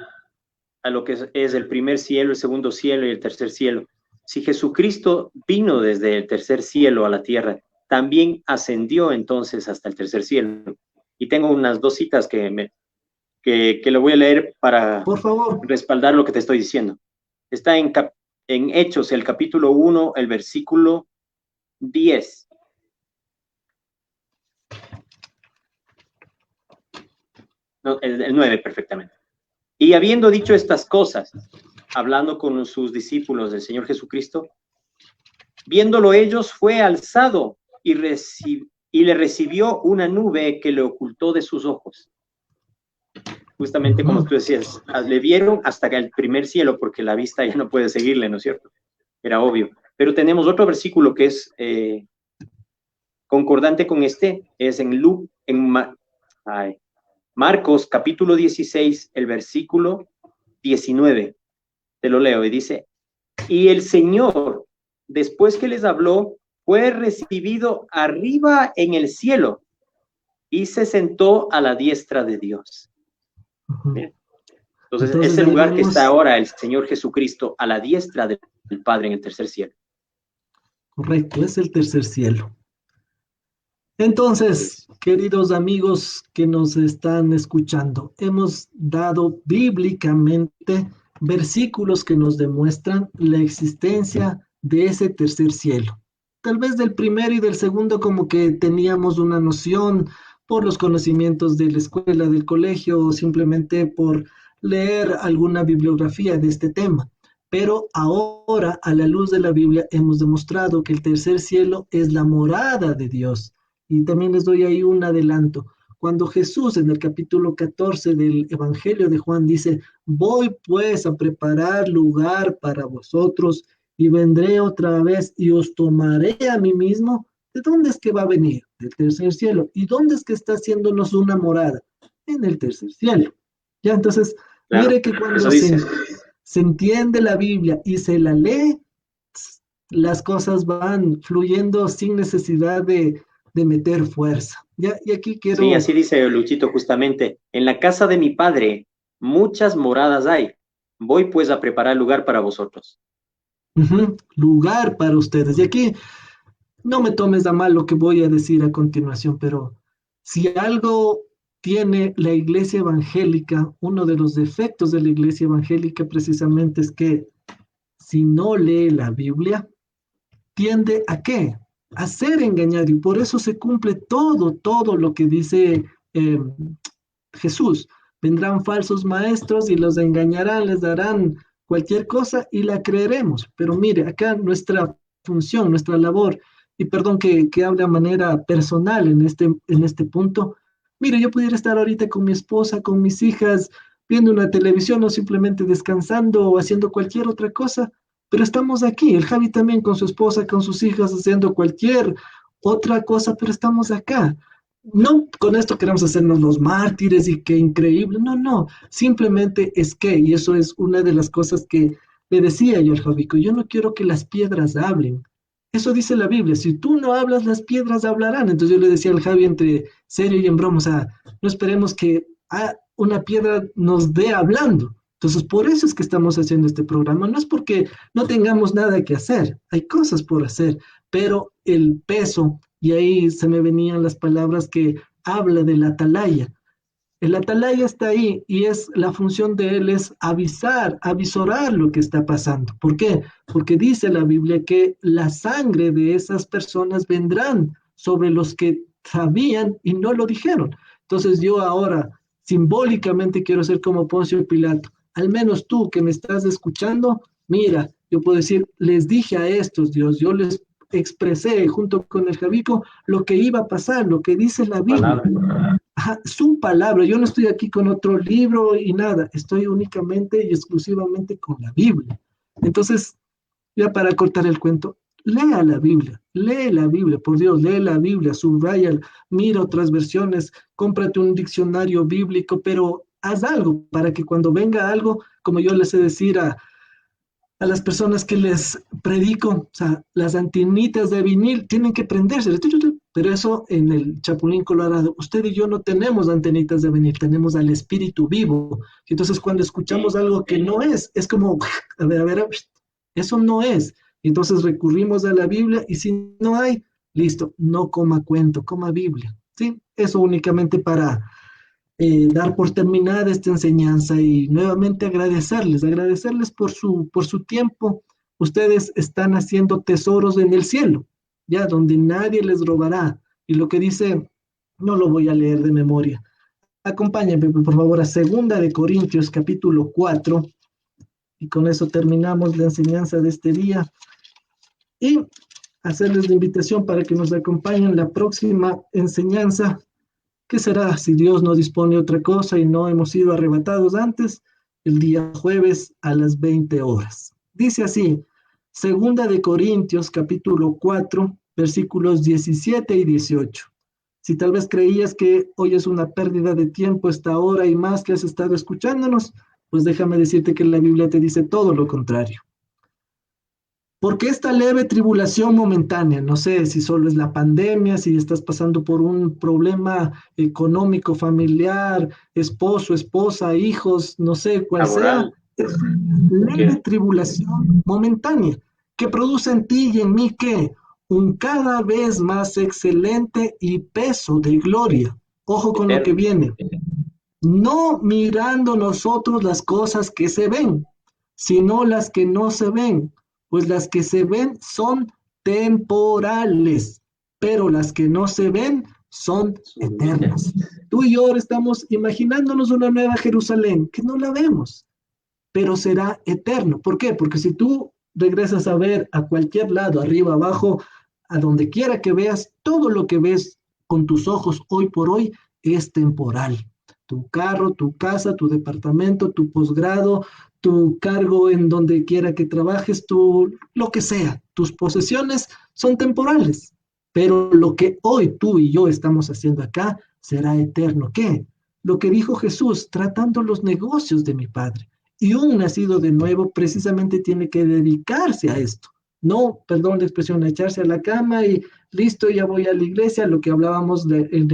Speaker 2: lo que es el primer cielo, el segundo cielo y el tercer cielo. Si Jesucristo vino desde el tercer cielo a la tierra, también ascendió entonces hasta el tercer cielo. Y tengo unas dos citas que le voy a leer para
Speaker 1: por favor
Speaker 2: respaldar lo que te estoy diciendo. Está en Hechos, el capítulo 1, el versículo 10. No, el 9 perfectamente. Y habiendo dicho estas cosas, hablando con sus discípulos del Señor Jesucristo, viéndolo ellos, fue alzado y le recibió una nube que le ocultó de sus ojos. Justamente como tú decías, le vieron hasta el primer cielo, porque la vista ya no puede seguirle, ¿no es cierto? Era obvio. Pero tenemos otro versículo que es concordante con este, es en Marcos capítulo 16, el versículo 19. Te lo leo y dice, y el Señor, después que les habló, fue recibido arriba en el cielo y se sentó a la diestra de Dios. Entonces ese lugar que está ahora el Señor Jesucristo a la diestra del Padre en el tercer cielo.
Speaker 1: Correcto, es el tercer cielo. Entonces, queridos amigos que nos están escuchando, hemos dado bíblicamente versículos que nos demuestran la existencia de ese tercer cielo. Tal vez del primero y del segundo como que teníamos una noción por los conocimientos de la escuela, del colegio, o simplemente por leer alguna bibliografía de este tema. Pero ahora, a la luz de la Biblia, hemos demostrado que el tercer cielo es la morada de Dios. Y también les doy ahí un adelanto. Cuando Jesús en el capítulo 14 del Evangelio de Juan dice, voy pues a preparar lugar para vosotros y vendré otra vez y os tomaré a mí mismo, ¿de dónde es que va a venir? Del tercer cielo. ¿Y dónde es que está haciéndonos una morada? En el tercer cielo. Ya, entonces, claro, mire que cuando se entiende la Biblia y se la lee, las cosas van fluyendo sin necesidad de meter fuerza. Ya, y aquí quiero...
Speaker 2: Sí, así dice Luchito justamente, en la casa de mi Padre muchas moradas hay, voy pues a preparar lugar para vosotros.
Speaker 1: Lugar para ustedes. Y aquí no me tomes a mal lo que voy a decir a continuación, pero si algo tiene la iglesia evangélica, uno de los defectos de la iglesia evangélica precisamente es que si no lee la Biblia, tiende a qué? A ser engañado y por eso se cumple todo lo que dice eh, Jesús. Vendrán falsos maestros y los engañarán, les darán cualquier cosa y la creeremos. Pero mire, acá nuestra función, nuestra labor, y perdón que hable de manera personal en este punto, mire, yo pudiera estar ahorita con mi esposa, con mis hijas, viendo una televisión o simplemente descansando o haciendo cualquier otra cosa, pero estamos aquí, el Javi también con su esposa, con sus hijas, haciendo cualquier otra cosa, pero estamos acá. No con esto queremos hacernos los mártires y qué increíble, no, no, simplemente es que, y eso es una de las cosas que le decía yo al Javico, yo no quiero que las piedras hablen. Eso dice la Biblia, si tú no hablas, las piedras hablarán. Entonces yo le decía al Javi entre serio y en broma, o sea, no esperemos que una piedra nos dé hablando. Entonces, por eso es que estamos haciendo este programa. No es porque no tengamos nada que hacer, hay cosas por hacer, pero el peso, y ahí se me venían las palabras que habla del atalaya. El atalaya está ahí y es la función de él es avisar, avisorar lo que está pasando. ¿Por qué? Porque dice la Biblia que la sangre de esas personas vendrán sobre los que sabían y no lo dijeron. Entonces yo ahora simbólicamente quiero ser como Poncio Pilato. Al menos tú que me estás escuchando, mira, yo puedo decir, les dije a estos, Dios, yo les expresé junto con el Javico lo que iba a pasar, lo que dice la Biblia. Ajá, su palabra, yo no estoy aquí con otro libro y nada, estoy únicamente y exclusivamente con la Biblia. Entonces, ya para cortar el cuento, lee la Biblia, por Dios, lee la Biblia, subraya, mira otras versiones, cómprate un diccionario bíblico, pero haz algo para que cuando venga algo, como yo les sé decir a las personas que les predico, o sea, las antenitas de vinil tienen que prenderse, pero eso en el Chapulín Colorado, usted y yo no tenemos antenitas de vinil, tenemos al espíritu vivo. Entonces, cuando escuchamos algo que no es como, a ver, eso no es. Entonces recurrimos a la Biblia y si no hay, listo, no coma cuento, coma Biblia. ¿Sí? Eso únicamente para dar por terminada esta enseñanza y nuevamente agradecerles por su tiempo. Ustedes están haciendo tesoros en el cielo, ya donde nadie les robará. Y lo que dice, no lo voy a leer de memoria. Acompáñenme, por favor, a Segunda de Corintios, capítulo 4, y con eso terminamos la enseñanza de este día. Y hacerles la invitación para que nos acompañen la próxima enseñanza. ¿Qué será si Dios no dispone otra cosa y no hemos sido arrebatados antes? El día jueves a las 20 horas. Dice así, Segunda de Corintios, capítulo 4, versículos 17 y 18. Si tal vez creías que hoy es una pérdida de tiempo esta hora y más que has estado escuchándonos, pues déjame decirte que la Biblia te dice todo lo contrario. Porque esta leve tribulación momentánea, no sé si solo es la pandemia, si estás pasando por un problema económico, familiar, esposo, esposa, hijos, no sé cuál sea,
Speaker 2: Laboral.
Speaker 1: es leve tribulación momentánea que produce en ti y en mí ¿qué? Un cada vez más excelente y peso de gloria. Ojo con lo que
Speaker 2: Eterno.
Speaker 1: viene. No mirando nosotros las cosas que se ven, sino las que no se ven, pues las que se ven son temporales, pero las que no se ven son eternas. Tú y yo ahora estamos imaginándonos una nueva Jerusalén, que no la vemos, pero será eterno. ¿Por qué? Porque si tú regresas a ver a cualquier lado, arriba, abajo, a donde quiera que veas, todo lo que ves con tus ojos hoy por hoy es temporal. Tu carro, tu casa, tu departamento, tu posgrado, tu cargo en donde quiera que trabajes, lo que sea, tus posesiones son temporales. Pero lo que hoy tú y yo estamos haciendo acá será eterno. ¿Qué? Lo que dijo Jesús, tratando los negocios de mi Padre. Y un nacido de nuevo precisamente tiene que dedicarse a esto. No, perdón la expresión, a echarse a la cama y listo, ya voy a la iglesia, lo que hablábamos en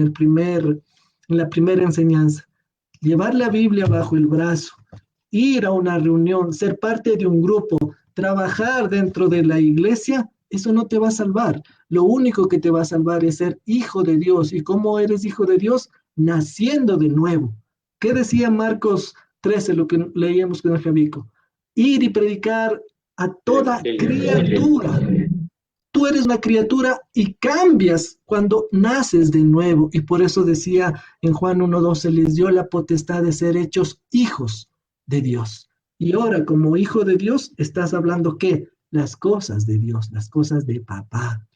Speaker 1: la primera enseñanza. Llevar la Biblia bajo el brazo, ir a una reunión, ser parte de un grupo, trabajar dentro de la iglesia, eso no te va a salvar. Lo único que te va a salvar es ser hijo de Dios. ¿Y cómo eres hijo de Dios? Naciendo de nuevo. ¿Qué decía Marcos 13, lo que leíamos con el Javico? Ir y predicar a
Speaker 2: El
Speaker 1: toda
Speaker 2: evangelio.
Speaker 1: criatura. Tú eres una criatura y cambias cuando naces de nuevo. Y por eso decía en Juan 1:12, les dio la potestad de ser hechos hijos de Dios. Y ahora, como hijo de Dios, estás hablando ¿qué? Las cosas de Dios, las cosas de papá.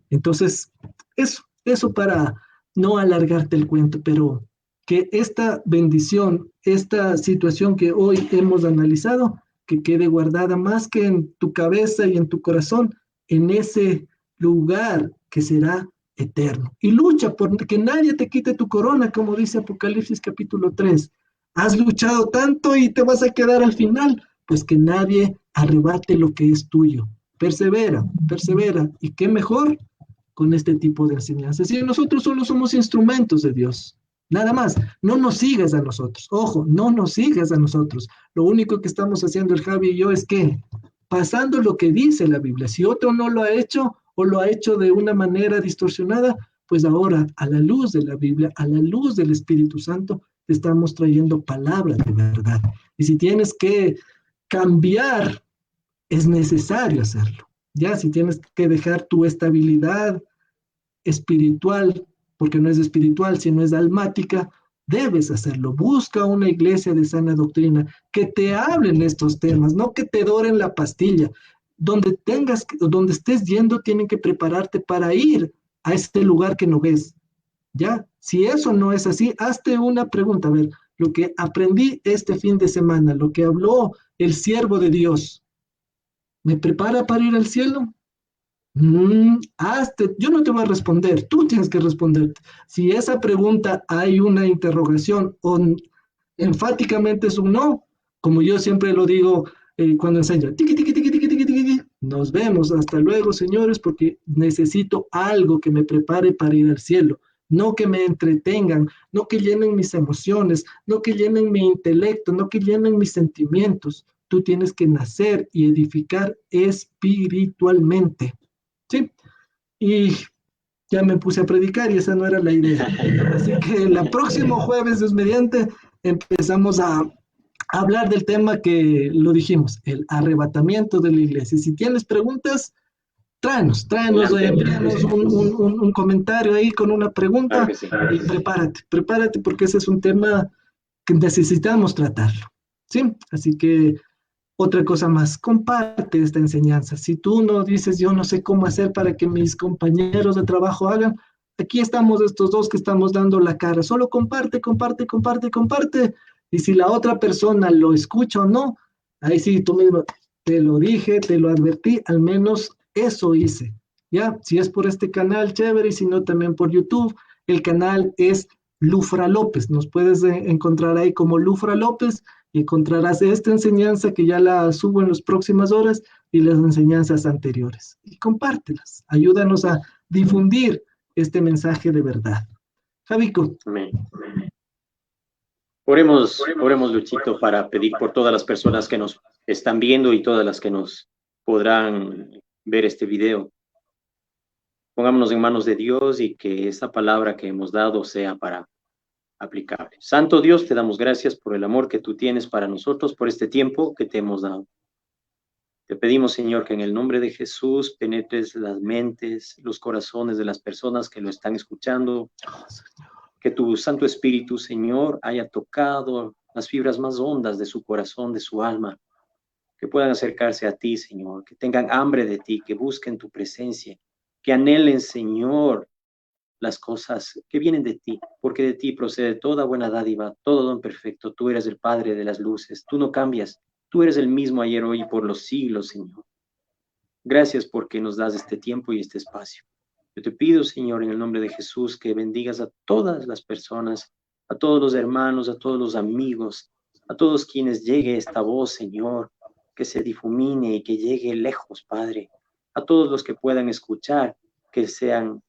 Speaker 1: Entonces, eso para no alargarte el cuento, pero que esta bendición, esta situación que hoy hemos analizado, que quede guardada más que en tu cabeza y en tu corazón, en ese lugar que será eterno. Y lucha por que nadie te quite tu corona, como dice Apocalipsis capítulo 3. Has luchado tanto y te vas a quedar al final, pues que nadie arrebate lo que es tuyo. Persevera, persevera. ¿Y qué mejor? Con este tipo de enseñanzas. Y nosotros solo somos instrumentos de Dios. Nada más, no nos sigas a nosotros. Ojo, no nos sigas a nosotros. Lo único que estamos haciendo el Javi y yo es que pasando lo que dice la Biblia. Si otro no lo ha hecho o lo ha hecho de una manera distorsionada, pues ahora a la luz de la Biblia, a la luz del Espíritu Santo, te estamos trayendo palabras de verdad. Y si tienes que cambiar, es necesario hacerlo. Ya, si tienes que dejar tu estabilidad espiritual, porque no es espiritual, sino es almática, debes hacerlo. Busca una iglesia de sana doctrina que te hablen estos temas, no que te doren la pastilla. Donde estés yendo, tienen que prepararte para ir a este lugar que no ves. ¿Ya? Si eso no es así, hazte una pregunta. A ver, lo que aprendí este fin de semana, lo que habló el siervo de Dios, ¿me prepara para ir al cielo? Yo no te voy a responder, tú tienes que responder. Si esa pregunta hay una interrogación o enfáticamente es un no, como yo siempre lo digo cuando enseño, tiqui, tiqui, tiqui, tiqui, tiqui, tiqui, nos vemos, hasta luego, señores, porque necesito algo que me prepare para ir al cielo, no que me entretengan, no que llenen mis emociones, no que llenen mi intelecto, no que llenen mis sentimientos. Tú tienes que nacer y edificar espiritualmente. Sí, y ya me puse a predicar y esa no era la idea. Así que el próximo jueves, Dios mediante, empezamos a hablar del tema que lo dijimos, el arrebatamiento de la iglesia. Si tienes preguntas, tráenos, envíanos un comentario ahí con una
Speaker 2: Claro
Speaker 1: pregunta
Speaker 2: que sí.
Speaker 1: y prepárate porque ese es un tema que necesitamos tratarlo. ¿Sí? Así que otra cosa más, comparte esta enseñanza. Si tú no dices, yo no sé cómo hacer para que mis compañeros de trabajo hagan, aquí estamos estos dos que estamos dando la cara. Solo comparte, comparte, comparte, comparte. Y si la otra persona lo escucha o no, ahí sí, tú mismo, te lo dije, te lo advertí, al menos eso hice. ¿Ya? Si es por este canal, chévere, y si no, también por YouTube. El canal es Lufra López. Nos puedes encontrar ahí como Lufra López y encontrarás esta enseñanza que ya la subo en las próximas horas y las enseñanzas anteriores. Y compártelas. Ayúdanos a difundir este mensaje de verdad. Javico.
Speaker 2: Amén. Oremos, Luchito, para pedir por todas las personas que nos están viendo y todas las que nos podrán ver este video. Pongámonos en manos de Dios y que esta palabra que hemos dado sea para aplicable. Santo Dios, te damos gracias por el amor que tú tienes para nosotros, por este tiempo que te hemos dado. Te pedimos, Señor, que en el nombre de Jesús penetres las mentes, los corazones de las personas que lo están escuchando, que tu Santo Espíritu, Señor, haya tocado las fibras más hondas de su corazón, de su alma, que puedan acercarse a ti, Señor, que tengan hambre de ti, que busquen tu presencia, que anhelen, Señor, las cosas que vienen de ti, porque de ti procede toda buena dádiva, todo don perfecto. Tú eres el Padre de las luces, tú no cambias, tú eres el mismo ayer, hoy y por los siglos, Señor. Gracias porque nos das este tiempo y este espacio. Yo te pido, Señor, en el nombre de Jesús, que bendigas a todas las personas, a todos los hermanos, a todos los amigos, a todos quienes llegue esta voz, Señor, que se difumine y que llegue lejos, Padre. A todos los que puedan escuchar, que sean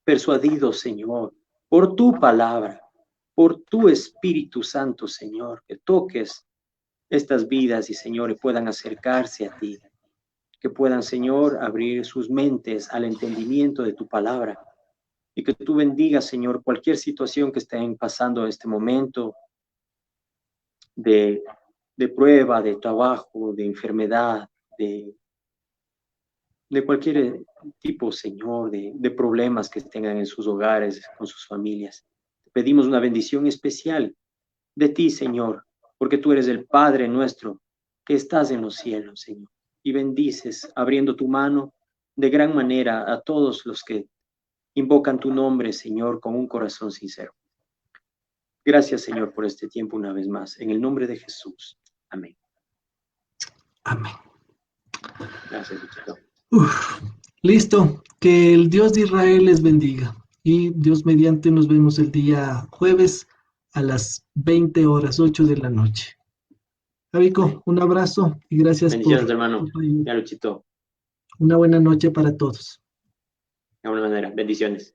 Speaker 2: persuadidos, Señor, por tu palabra, por tu Espíritu Santo, Señor, que toques estas vidas y, Señor, puedan acercarse a ti. que puedan, Señor, abrir sus mentes al entendimiento de tu palabra. Y que tú bendigas, Señor, cualquier situación que estén pasando en este momento de prueba, de trabajo, de enfermedad, de cualquier tipo, Señor, de problemas que tengan en sus hogares, con sus familias. Te pedimos una bendición especial de ti, Señor, porque tú eres el Padre nuestro que estás en los cielos, Señor, y bendices abriendo tu mano de gran manera a todos los que invocan tu nombre, Señor, con un corazón sincero. Gracias, Señor, por este tiempo una vez más. En el nombre de Jesús. Amén.
Speaker 1: Amén.
Speaker 2: Gracias, Luchito.
Speaker 1: Listo. Que el Dios de Israel les bendiga. Y Dios mediante nos vemos el día jueves a las 20 horas, 8 de la noche. Javico, un abrazo y gracias
Speaker 2: Bendiciones, hermano.
Speaker 1: por tu ayuda.
Speaker 2: Ya, Luchito.
Speaker 1: Una buena noche para todos.
Speaker 2: De alguna manera. Bendiciones.